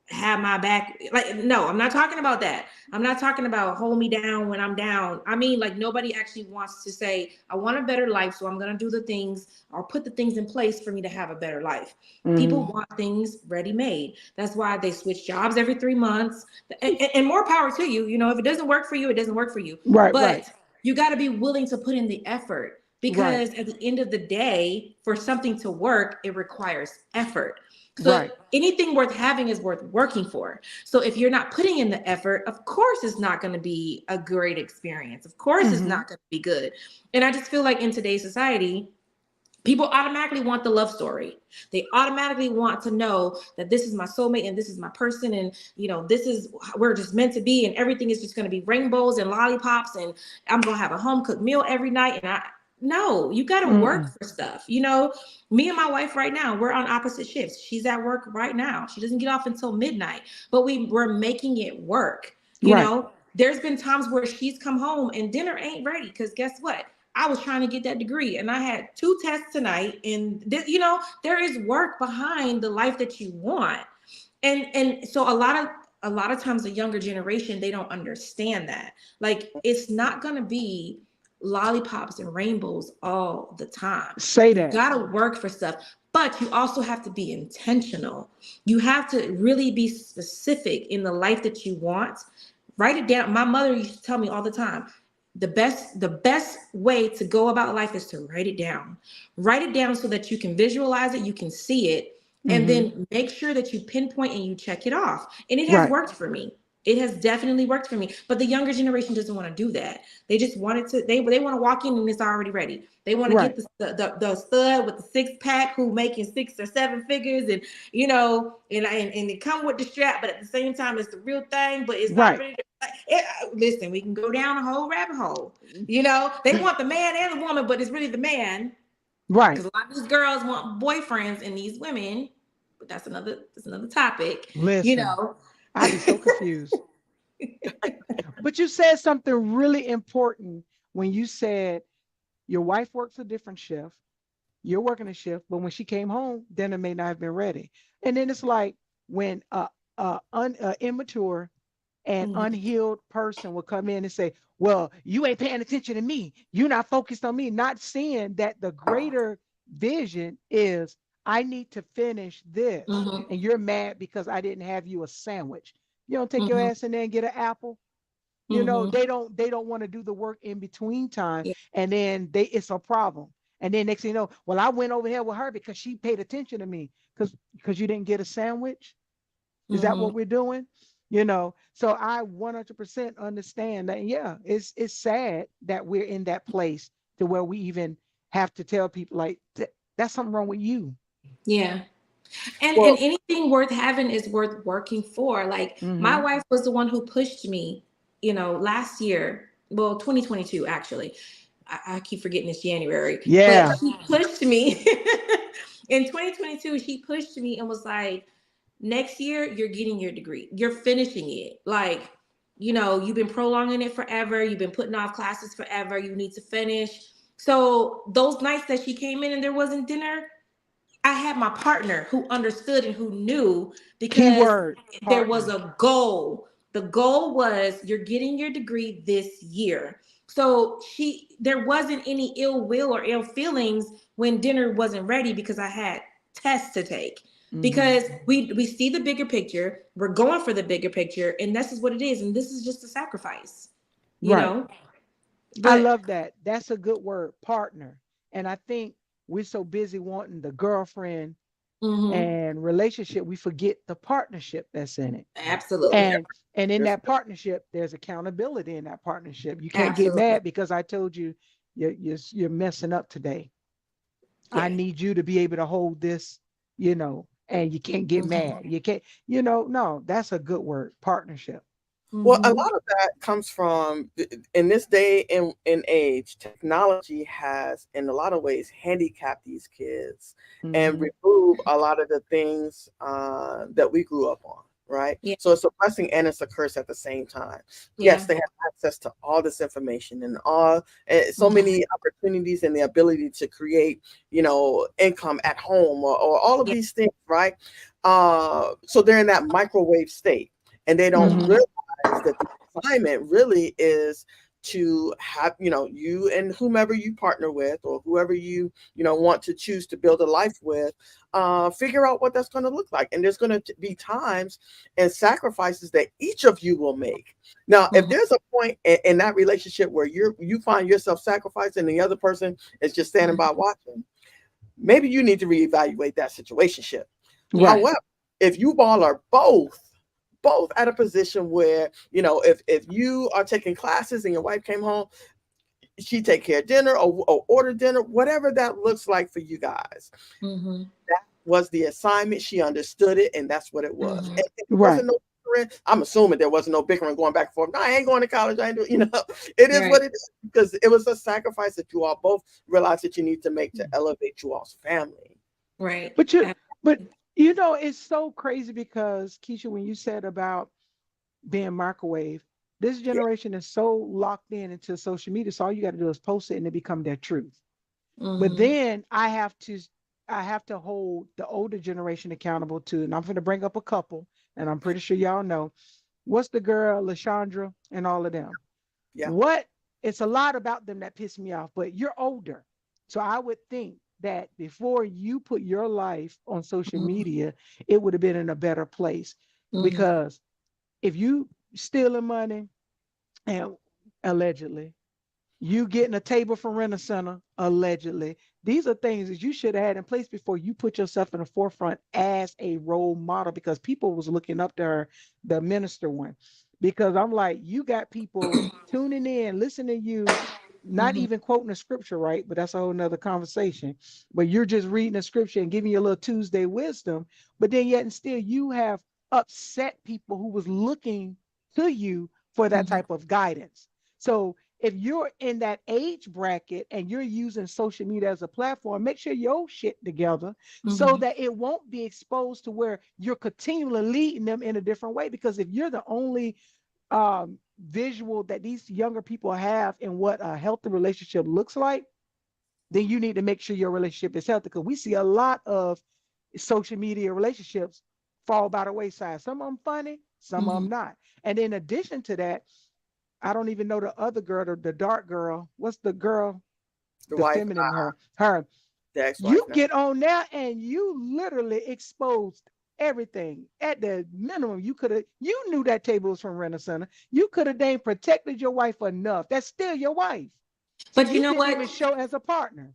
have my back. Like, no, I'm not talking about that. I'm not talking about hold me down when I'm down. I mean, like, nobody actually wants to say, I want a better life, so I'm going to do the things or put the things in place for me to have a better life. People Mm-hmm. want things ready made. That's why they switch jobs every 3 months. And more power to you. If it doesn't work for you, it doesn't work for you. Right, right, But you got to be willing to put in the effort right, because at the end of the day, for something to work, it requires effort. So right. anything worth having is worth working for. So if you're not putting in the effort, of course it's not going to be a great experience. Of course it's Mm-hmm. not going to be good. And I just feel like in today's society, People automatically want the love story. They automatically want to know that this is my soulmate and this is my person, and this is, we're just meant to be, and everything is just going to be rainbows and lollipops, and I'm going to have a home cooked meal every night. And I no, you got to work for stuff. Me and my wife right now, we're on opposite shifts. She's at work right now. She doesn't get off until midnight, but we're making it work. Right. There's been times where she's come home and dinner ain't ready because guess what? I was trying to get that degree and I had 2 tests tonight. And there is work behind the life that you want. And so a lot of times the younger generation, they don't understand that. Like, it's not gonna be lollipops and rainbows all the time. Say You that. gotta work for stuff. But you also have to be intentional. You have to really be specific in the life that you want. Write it down. My mother used to tell me all the time, the best way to go about life is to write it down. Write it down so that you can visualize it, you can see it, and then make sure that you pinpoint and you check it off. And it has Right. worked for me. It has definitely worked for me. But the younger generation doesn't want to do that. They just wanted to, they want to walk in and it's already ready. They want to Right. get the stud with the 6-pack who making 6 or 7 figures, and and it come with the strap, but at the same time it's the real thing, but it's not Right. really listen, we can go down a whole rabbit hole. They want the man and the woman, but it's really the man. Right. Because a lot of these girls want boyfriends and these women, but that's another topic. You Listen, know. I'd be so confused. But you said something really important when you said your wife works a different shift, you're working a shift, but when she came home, dinner may not have been ready. And then it's like when immature and Mhm, unhealed person will come in and say, well, you ain't paying attention to me. You're not focused on me, not seeing that the greater vision is I need to finish this. mhm, And you're mad because I didn't have you a sandwich. You don't take your mhm, ass in there and get an apple. mhm. They don't want to do the work in between time. Yeah. And then it's a problem. And then next thing you know, well, I went over here with her because she paid attention to me because you didn't get a sandwich. Is that Mhm. what we're doing? So I 100% understand that. Yeah, it's sad that we're in that place to where we even have to tell people like that's something wrong with you. Yeah. And Well, anything worth having is worth working for. Like, my Mm-hmm. wife was the one who pushed me, last year, well, 2022 actually. I keep forgetting it's January, but Yeah. she pushed me in 2022. She pushed me and was like, next year you're getting your degree, you're finishing it. Like, you've been prolonging it forever, you've been putting off classes forever, you need to finish. So those nights that she came in and there wasn't dinner, I had my partner who understood and who knew, because Keyword there was partner. a goal. The goal was, you're getting your degree this year. So there wasn't any ill will or ill feelings when dinner wasn't ready because I had tests to take. Mm-hmm. Because we see the bigger picture, we're going for the bigger picture, and this is what it is, and this is just a sacrifice, you Right. know. I But love that. That's a good word, partner. And I think we're so busy wanting the girlfriend mhm, and relationship, we forget the partnership that's in it. absolutely, And in there's that partnership, there's accountability in that partnership. You can't get absolutely, mad because I told you you're messing up today. I yeah. need you to be able to hold this, and you can't get Mhm, mad. You can't, no, that's a good word, partnership. Well, a mhm, lot of that comes from in this day and age, technology has, in a lot of ways, handicapped these kids and Hmm. remove a lot of the things that we grew up on. Right. yeah, So it's a blessing and it's a curse at the same time. Yes, yeah. they have access to all this information and all so Mhm. many opportunities and the ability to create, income at home or all of Yeah. these things. Right. So they're in that microwave state and they don't Hmm. Mhm. realize that the assignment really is to have you and whomever you partner with or whoever you want to choose to build a life with, figure out what that's going to look like, and there's going to be times and sacrifices that each of you will make. Now if Mhm. there's a point in that relationship where you find yourself sacrificing and the other person is just standing by watching, maybe you need to reevaluate that situationship. Yeah. Right. However, if you all are both at a position where if you are taking classes and your wife came home, she take care of dinner or order dinner, whatever that looks like for you guys. Mm-hmm. That was the assignment. She understood it, and that's what it was. Mm-hmm. And it Right. wasn't no bickering. I'm assuming there wasn't no bickering going back and forth. No, I ain't going to college. I ain't doing, it is Right. what it is, because it was a sacrifice that you all both realized that you need to make to elevate you all's family. Right. But you, but Absolutely. it's so crazy because Keisha, when you said about being microwave, this Yeah, generation is so locked in into social media. So all you got to do is post it and it become their truth. But Mm-hmm. then I have to hold the older generation accountable too. And I'm going to bring up a couple, and I'm pretty sure y'all know what's the girl, Lashandra, and all of them. yeah. What It's a lot about them that piss me off, but you're older. So I would think that before you put your life on social Mm-hmm. media, it would have been in a better place. Mm-hmm. Because if you stealing money and allegedly, you getting a table from Rent a Center, allegedly. These are things that you should have had in place before you put yourself in the forefront as a role model, because people was looking up to her, the minister one. Because I'm like, you got people tuning in, listening to you, not Mm-hmm. even quoting the scripture, right? But that's a whole nother conversation. But you're just reading the scripture and giving your little Tuesday wisdom. But then yet and still you have upset people who was looking to you for that Mm-hmm. type of guidance. So if you're in that age bracket and you're using social media as a platform, make sure your shit together so Mm-hmm. that it won't be exposed to where you're continually leading them in a different way. Because if you're the only visual that these younger people have in what a healthy relationship looks like, then you need to make sure your relationship is healthy. Because we see a lot of social media relationships fall by the wayside. Some of them funny, some of Mm-hmm. them not. And in addition to that, I don't even know the other girl, the dark girl. What's the girl, The the wife, feminine her? Her. the ex-wife You now. get on there and you literally exposed everything. At the minimum, you knew that table was from Rent a Center. You could have dang protected your wife enough. That's still your wife. So But you you know didn't what? even show as a partner.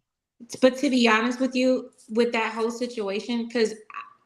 But to be honest with you, with that whole situation, because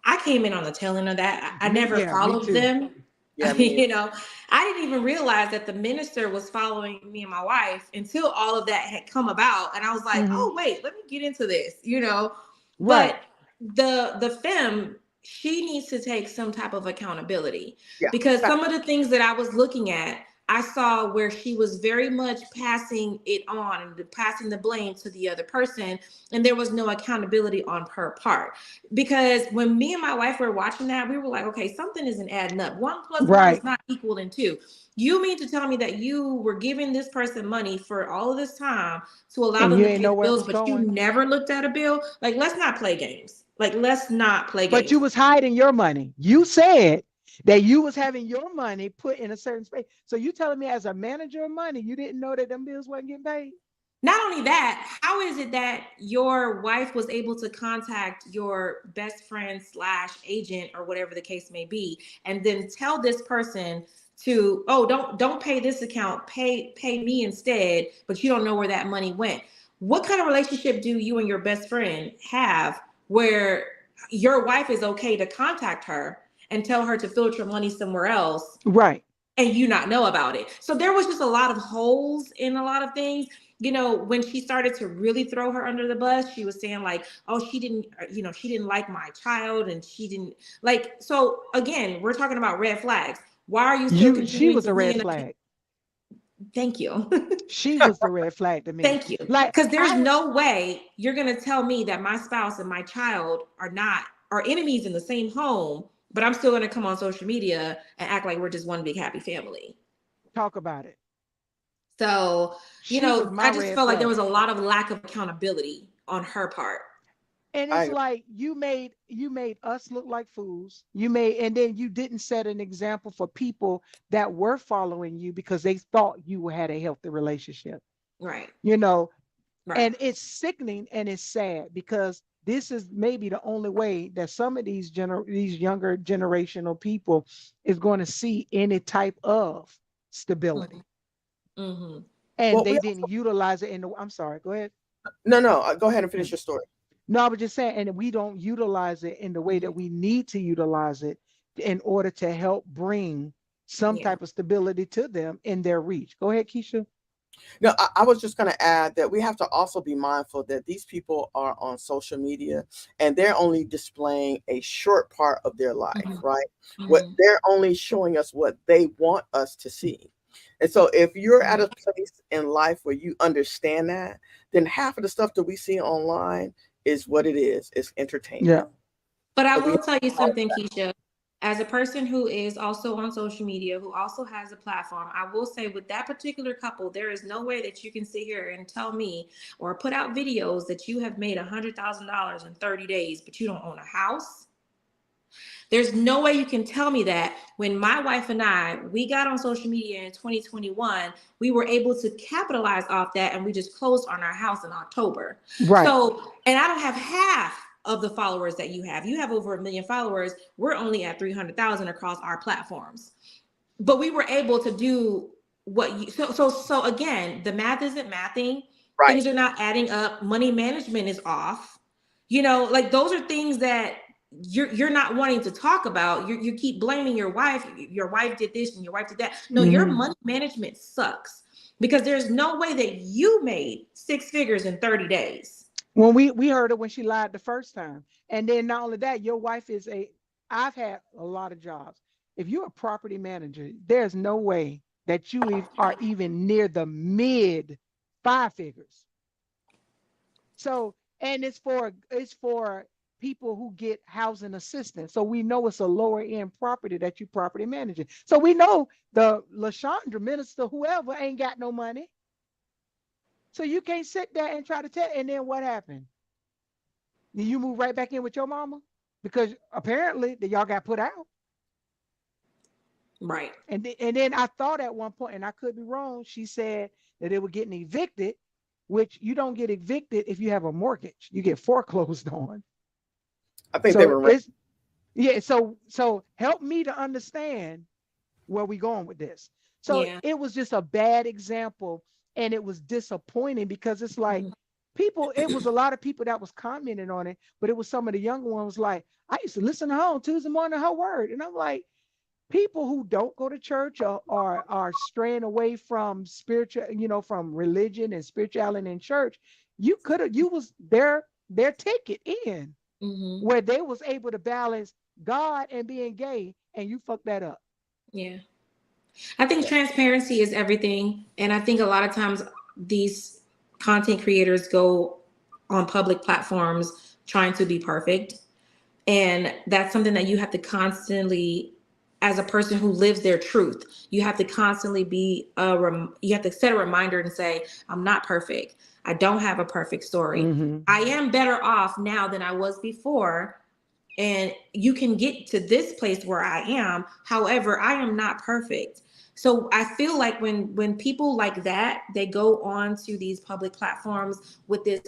I came in on the tail end of that. I never Yeah, me followed too. them. Yeah, me neither. You know, I didn't even realize that the minister was following me and my wife until all of that had come about, and I was like, Hmm. "Oh wait, let me get into this." You know, Right, but the femme, she needs to take some type of accountability, Yeah, because fact. some of the things that I was looking at, I saw where she was very much passing it on and passing the blame to the other person, and there was no accountability on her part. Because when me and my wife were watching that, we were like, okay, something isn't adding up. One plus one is right. not equaling two. You mean to tell me that you were giving this person money for all of this time to allow And them you to ain't pay know the where it bills, was but you going. never looked at a bill? Like, let's not play games. Like, let's not play But you games. was hiding your money. You said that you was having your money put in a certain space. So you telling me as a manager of money, you didn't know that them bills weren't getting paid? Not only that, how is it that your wife was able to contact your best friend slash agent or whatever the case may be, and then tell this person to, oh, don't pay this account, pay me instead, but you don't know where that money went? What kind of relationship do you and your best friend have where your wife is okay to contact her and tell her to filter money somewhere else Right. and you not know about it? So there was just a lot of holes in a lot of things. You know, when she started to really throw her under the bus, she was saying like, oh, she didn't, she didn't like my child, and she didn't like. So again, we're talking about red flags. Why are you still She continuing was to a be red in a? flag. Thank you. She was the red flag to me. Thank you. Like Because there's I no way you're gonna tell me that my spouse and my child are enemies in the same home, but I'm still gonna come on social media and act like we're just one big happy family. talk about it. So, She was my I just red felt like there flag. was a lot of lack of accountability on her part. And I it's agree. like you made us look like fools. And then you didn't set an example for people that were following you because they thought you had a healthy relationship. Right. You know, Right. and it's sickening and it's sad because this is maybe the only way that some of these younger generational people is going to see any type of Mm-hmm. stability, Mm-hmm. and Well, they didn't utilize it in the I'm sorry, go ahead. no, go ahead and finish your story. No, I was just saying, and we don't utilize it in the way that we need to utilize it in order to help bring some Yeah. type of stability to them in their reach. Go ahead, Keisha. No, I was just going to add that we have to also be mindful that these people are on social media and they're only displaying a short part of their life, Mhm. right? What Mhm. they're only showing us what they want us to see. And so if you're at Mhm. a place in life where you understand that, then half of the stuff that we see online is what it is. It's Yeah. entertainment. But I And we will tell you something, Keisha. As a person who is also on social media, who also has a platform, I will say with that particular couple, there is no way that you can sit here and tell me or put out videos that you have made $100,000 in 30 days, but you don't own a house. There's no way you can tell me that when my wife and we got on social media in 2021, we were able to capitalize off that and we just closed on our house in October. Right. So, and I don't have half of the followers that you have. You have over 1 million followers. We're only at 300,000 across our platforms. But we were able to do what you so again, the math isn't mathing. right. Things are not adding up. Money management is off. You know, like those are things that you're not wanting to talk about. You keep blaming your wife. Your wife did this and your wife did that. No, your Hmm. money management sucks because there's no way that you made 6 figures in 30 days. When we heard it when she lied the first time, and then not only that, your wife is a. I've had a lot of jobs. If you're a property manager, there's no way that you are even near the mid five figures. So, and it's for people who get housing assistance. So we know it's a lower end property that you property managing. So we know the Lashandra minister, whoever, ain't got no money. So you can't sit there and try to tell. And then what happened? You move right back in with your mama because apparently that y'all got put out. Right. And then I thought at one point, and I could be wrong, she said that they were getting evicted, which you don't get evicted if you have a mortgage. You get foreclosed on. I think they So were it's yeah. So help me to understand where we going with this. So Yeah. it was just a bad example, and it was disappointing because it's like Mhm. people. It was a lot of people that was commenting on it, but it was some of the younger ones like I used to listen to her on Tuesday morning her word, and I'm like people who don't go to church or are straying away from spiritual, from religion and spirituality in church. You was their ticket in Mhm. where they was able to balance God and being gay, and you fucked that up. Yeah. I think transparency is everything. And I think a lot of times these content creators go on public platforms trying to be perfect. And that's something that you have to constantly, as a person who lives their truth, you have to constantly you have to set a reminder and say, I'm not perfect. I don't have a perfect story. Mm-hmm. I am better off now than I was before, and you can get to this place where I am. However, I am not perfect. So I feel like when people like that, they go on to these public platforms with this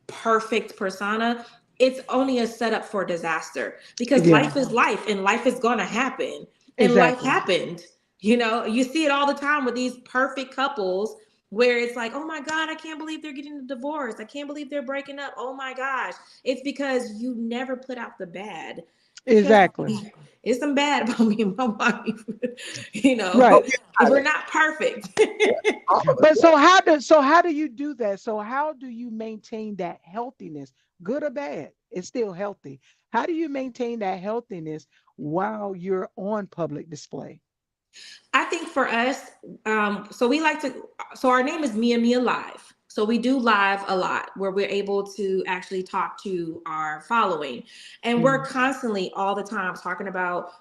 perfect persona, it's only a setup for disaster because Yeah, life is life and life is going to happen, and life exactly. happened. You know, you see it all the time with these perfect couples where it's like, oh my God, I can't believe they're getting a divorce. I can't believe they're breaking up. Oh my gosh. It's because you never put out the bad. Trust Exactly. me, it's some bad about me and my wife. You Right. know, oh, we got we're it. not perfect. Yeah, all of us. But Yeah. so how do you do that? So how do you maintain that healthiness, good or bad? It's still healthy. How do you maintain that healthiness while you're on public display? I think for us, so we like to, so our name is Miah Live. So we do live a lot where we're able to actually talk to our following. And we're Mm, constantly all the time talking about,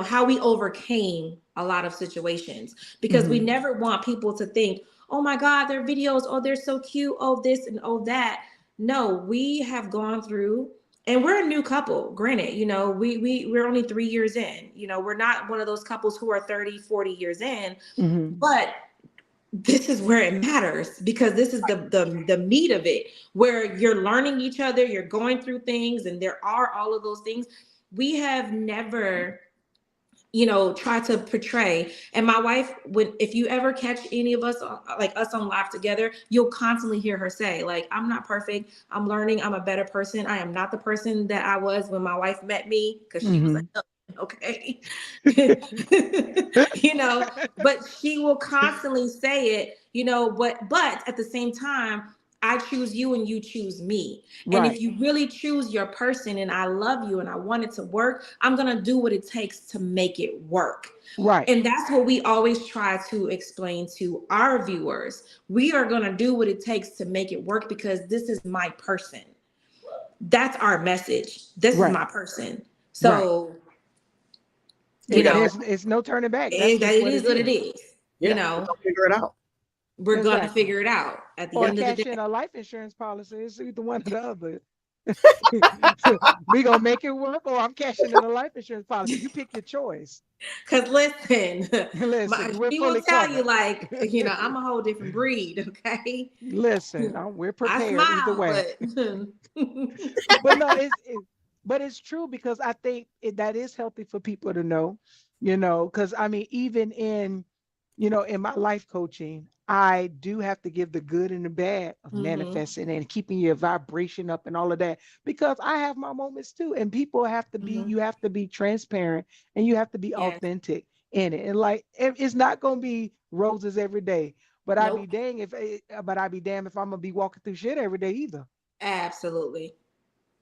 how we overcame a lot of situations because we mm-hmm, never want people to think, oh my God, their videos, oh, they're so cute, oh, this and oh, that. No, we have gone through, and we're a new couple, granted, we're only 3 years in. We're not one of those couples who are 30, 40 years in, mm-hmm. but this is where it matters because this is the meat of it, where you're learning each other, you're going through things, and there are all of those things. We have never try to portray. And my wife, when if you ever catch any of us like us on live together, you'll constantly hear her say, like, I'm not perfect, I'm learning, I'm a better person, I am not the person that I was when my wife met me, because she was like, Mm-hmm. "Ugh." Okay. But she will constantly say it, but at the same time, I choose you and you choose me. And if Right, you really choose your person and I love you and I want it to work, I'm going to do what it takes to make it work. right, And that's what we always try to explain to our viewers. We are going to do what it takes to make it work because this is my person. That's our message. This is right, my person. right. So, you know, It's no turning back. That's that just it what is it what it is. is. You Yeah, we're know, gonna figure it out. we're going to Exactly. figure it out at the Or end of the cash day. in a life insurance policy. It's either one or the other. We gonna make it work, or I'm cashing in a life insurance policy. You pick your choice. Because listen, Listen, we're she will fully tell you, covered. like, I'm a whole different breed. Okay. Listen, we're I prepared either smile, way. but But no, but it's true because I think that is healthy for people to know, because I mean, even in my life coaching, I do have to give the good and the bad of hmm manifesting and keeping your vibration up and all of that because I have my moments too. And people hmm you have to be transparent and you have to be yes. authentic in it. And like, it's not going to be roses every day, Nope. but I'd be damned if I'm going to be walking through shit every day either. Absolutely.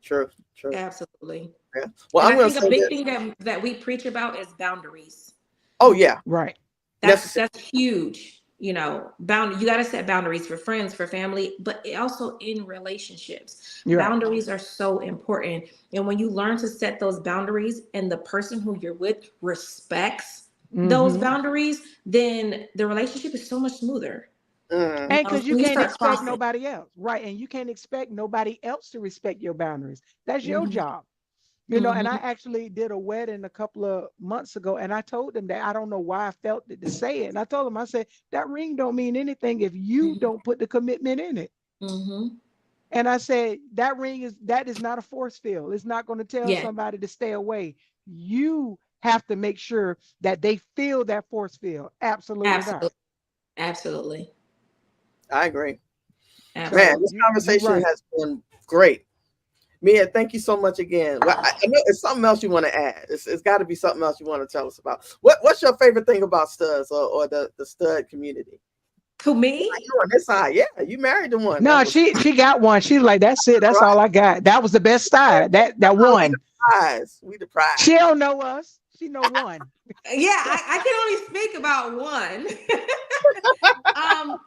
True, true. Absolutely. Yeah. Well, And I'm I gonna think a say big this. thing that we preach about is boundaries. Oh yeah, Right. necessary. That's huge. You got to set boundaries for friends, for family, but also in relationships. You're right. Boundaries are so important. And when you learn to set those boundaries and the person who you're with respects those Mm-hmm. boundaries, then the relationship is so much smoother. Mm, And because you When you can't start expect crossing. nobody else, right? And you can't expect nobody else to respect your boundaries. That's your hmm job. And I hmm actually did a wedding a couple of months ago, and I told them that I don't know why I felt it to say it. And I told them, I said, that ring don't mean anything if you don't put the commitment in it. hmm And I said, that is not a force field. It's not going to tell Yeah, somebody to stay away. You have to make sure that they feel that force field. Absolutely not. absolutely. Absolutely. I agree. Man, So Absolutely. this you're conversation right. has been great. Mia, thank you so much again. Well, I know it's something else you want to add. It's got to be something else you want to tell us about. What's your favorite thing about studs or the stud community? Who, me? You on this side, yeah. You married the one that No, was she got one. She's like, that's it. That's all right. I got. That was the best side. That We the one. prize. We the prize. She don't know us. She know one. Yeah, I can only speak about one.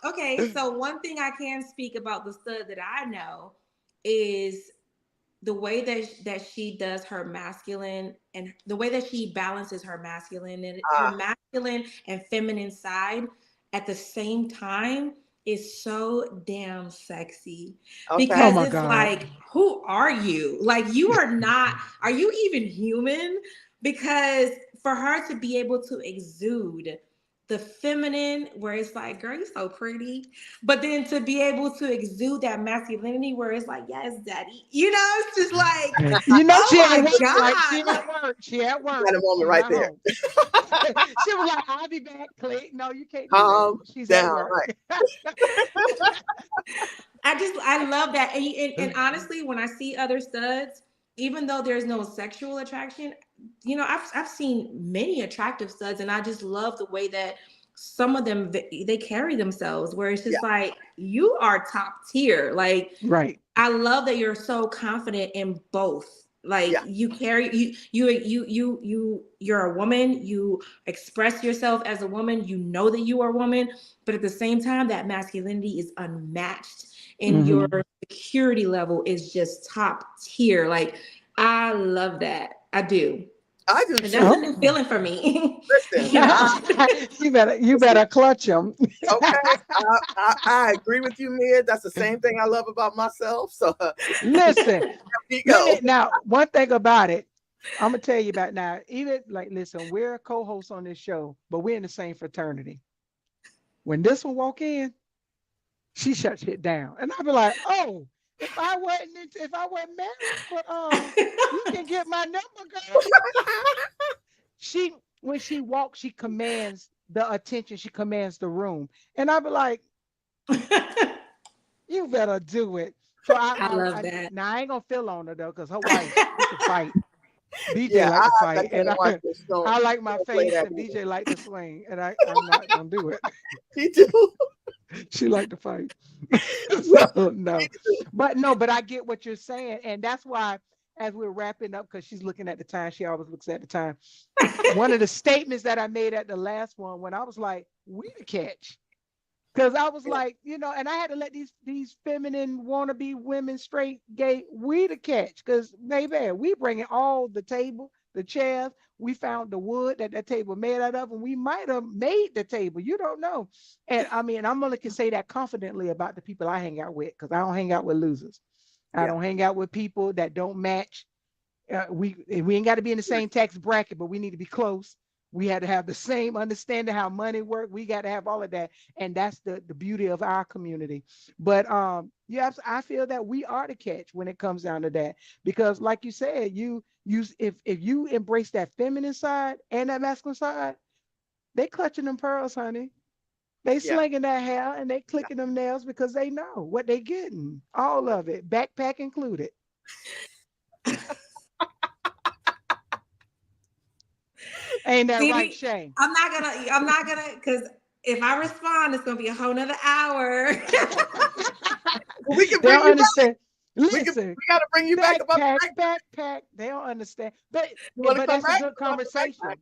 Okay, so one thing I can speak about the stud that I know is the way that she does her masculine and the way that she balances her Ah, masculine and feminine side at the same time is so damn sexy okay. Oh because my it's God. like, who are you? Like, you are not, are you even human? Because for her to be able to exude the feminine, where it's like, girl, you're so pretty, but then to be able to exude that masculinity, where it's like, yes, daddy, it's just like, She oh at my work, right? She god, at work. She at You work. got a moment She's right not there. home. She was like, I'll be back. Click. No, you can't do that. Calm She's at down. work. Right. I love that. And honestly, when I see other studs, even though there's no sexual attraction, I've seen many attractive studs, and I just love the way that some of them they carry themselves, where it's Yeah. just like, you are top tier. Like, Right. I love that you're so confident in both. Like, Yeah. you carry you're a woman, you express yourself as a woman, you know that you are a woman, but at the same time that masculinity is unmatched and your Hmm. security level is just top tier. Like, I love that. I do. I do And that's too. a new Oh. feeling for me. Listen, You better clutch them. okay. I agree with you, Mia. That's the same thing I love about myself. So Listen, we let go. me now. One thing about it, I'm gonna tell you about now. Even like, listen, we're co-hosts on this show, but we're in the same fraternity. When this one walk in, she shuts it down, and I'll be like, "Oh, if I wasn't married, but you can get my number, girl." She When she walks, she commands the attention. She commands the room, and I'll be like, "You better do it." So I love that. now I ain't gonna feel on her though, cause her wife, we can fight. BJ Yeah, like to I fight, and can't watch this. Don't I like my play face, that and either. BJ like to swing, and I'm not gonna do it. Me too. She like to fight. Me So no, too. but no, but I get what you're saying, and that's why as we're wrapping up, because she's looking at the time, she always looks at the time. One of the statements that I made at the last one when I was like, "We the catch." Because I was Yeah, like, and I had to let these feminine wannabe women, straight gay, we the catch. Because baby, we bringing all the table, the chairs. We found the wood that table made out of, and we might have made the table. You don't know. And I mean, I'm gonna can say that confidently about the people I hang out with, because I don't hang out with losers. I yeah. don't hang out with people that don't match. We ain't got to be in the same tax bracket, but we need to be close. We had to have the same understanding how money work. We got to have all of that, and that's the beauty of our community. But yeah, I feel that we are the catch when it comes down to that, because like you said, if you embrace that feminine side and that masculine side, they clutching them pearls, honey. They Yeah. slinging that hair and they clicking them nails because they know what they getting, all of it, backpack included. Ain't that right, See, Shay? I'm not gonna, because if I respond, it's gonna be a whole nother hour. Well, we can They bring don't you back. understand. We can. Listen, We got to bring you back about backpack, the backpack. backpack. They don't understand. You want to But come that's a back good about the backpack? conversation.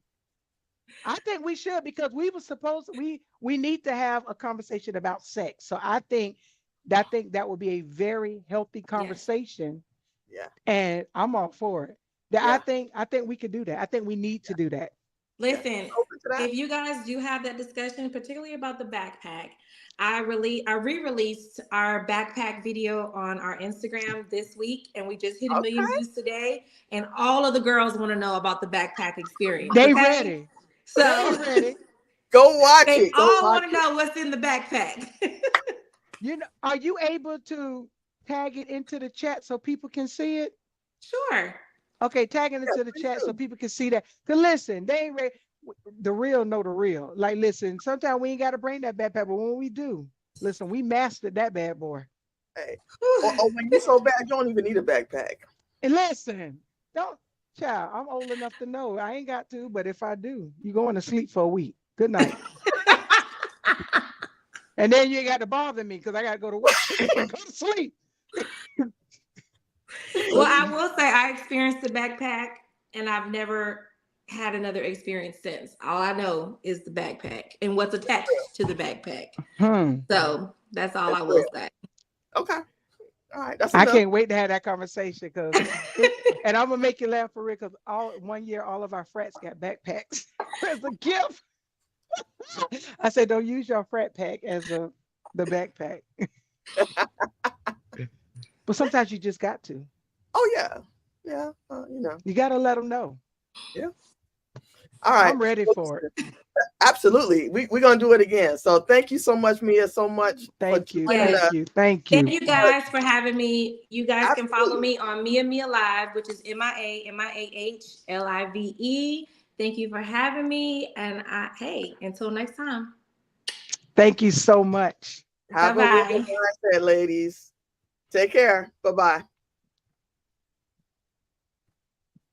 I think we should, because we were supposed we need to have a conversation about sex. So I think that would be a very healthy Yes. conversation, Yeah. and I'm all for it. That I Yeah. think I think we could do that. I think we need to do that. Yeah. Listen, Open to that. if you guys do have that discussion, particularly about the backpack, I re-released our backpack video on our Instagram this week, and we just hit a million Okay. views today. And all of the girls want to know about the backpack experience. They Okay, ready. They so ready. Go watch they it. Go all watch want to it. know what's in the backpack. Are you able to tag it into the chat so people can see it? Sure. Okay, tag it Yeah, into the please chat so do. people can see that. Cause listen, they ain't ready. The real know the real. Like, listen, sometimes we ain't got to bring that backpack, but when we do, listen, we mastered that bad boy. Hey. Or when you so bad, you don't even need a backpack. And listen, don't, child. I'm old enough to know I ain't got to, but if I do, you going to sleep for a week. Good night. And then you ain't got to bother me because I got to go to work. Go to sleep. Well, I will say I experienced the backpack, and I've never had another experience since. All I know is the backpack and what's attached to the backpack. Hmm. So that's all That's I real. will say. Okay. All right. That's I enough. can't wait to have that conversation, because and I'm gonna make you laugh for real, because all 1 year all of our frats got backpacks as a gift. I said, don't use your frat pack as the backpack. But sometimes you just got to. Oh yeah. Yeah. You got to let them know. Yeah. All right. I'm ready Well, for it. absolutely. We're gonna do it again. So thank you so much, Mia, so much for Thank you. joining Yes. Thank us. you. Thank Thank you. you guys for having me. You guys can follow Absolutely. me on Mia Live, which is MIAHLIVE. Thank you for having me. And hey, until next time. Thank you so much. Bye Have a real bye. mindset, ladies. Take care. Bye bye.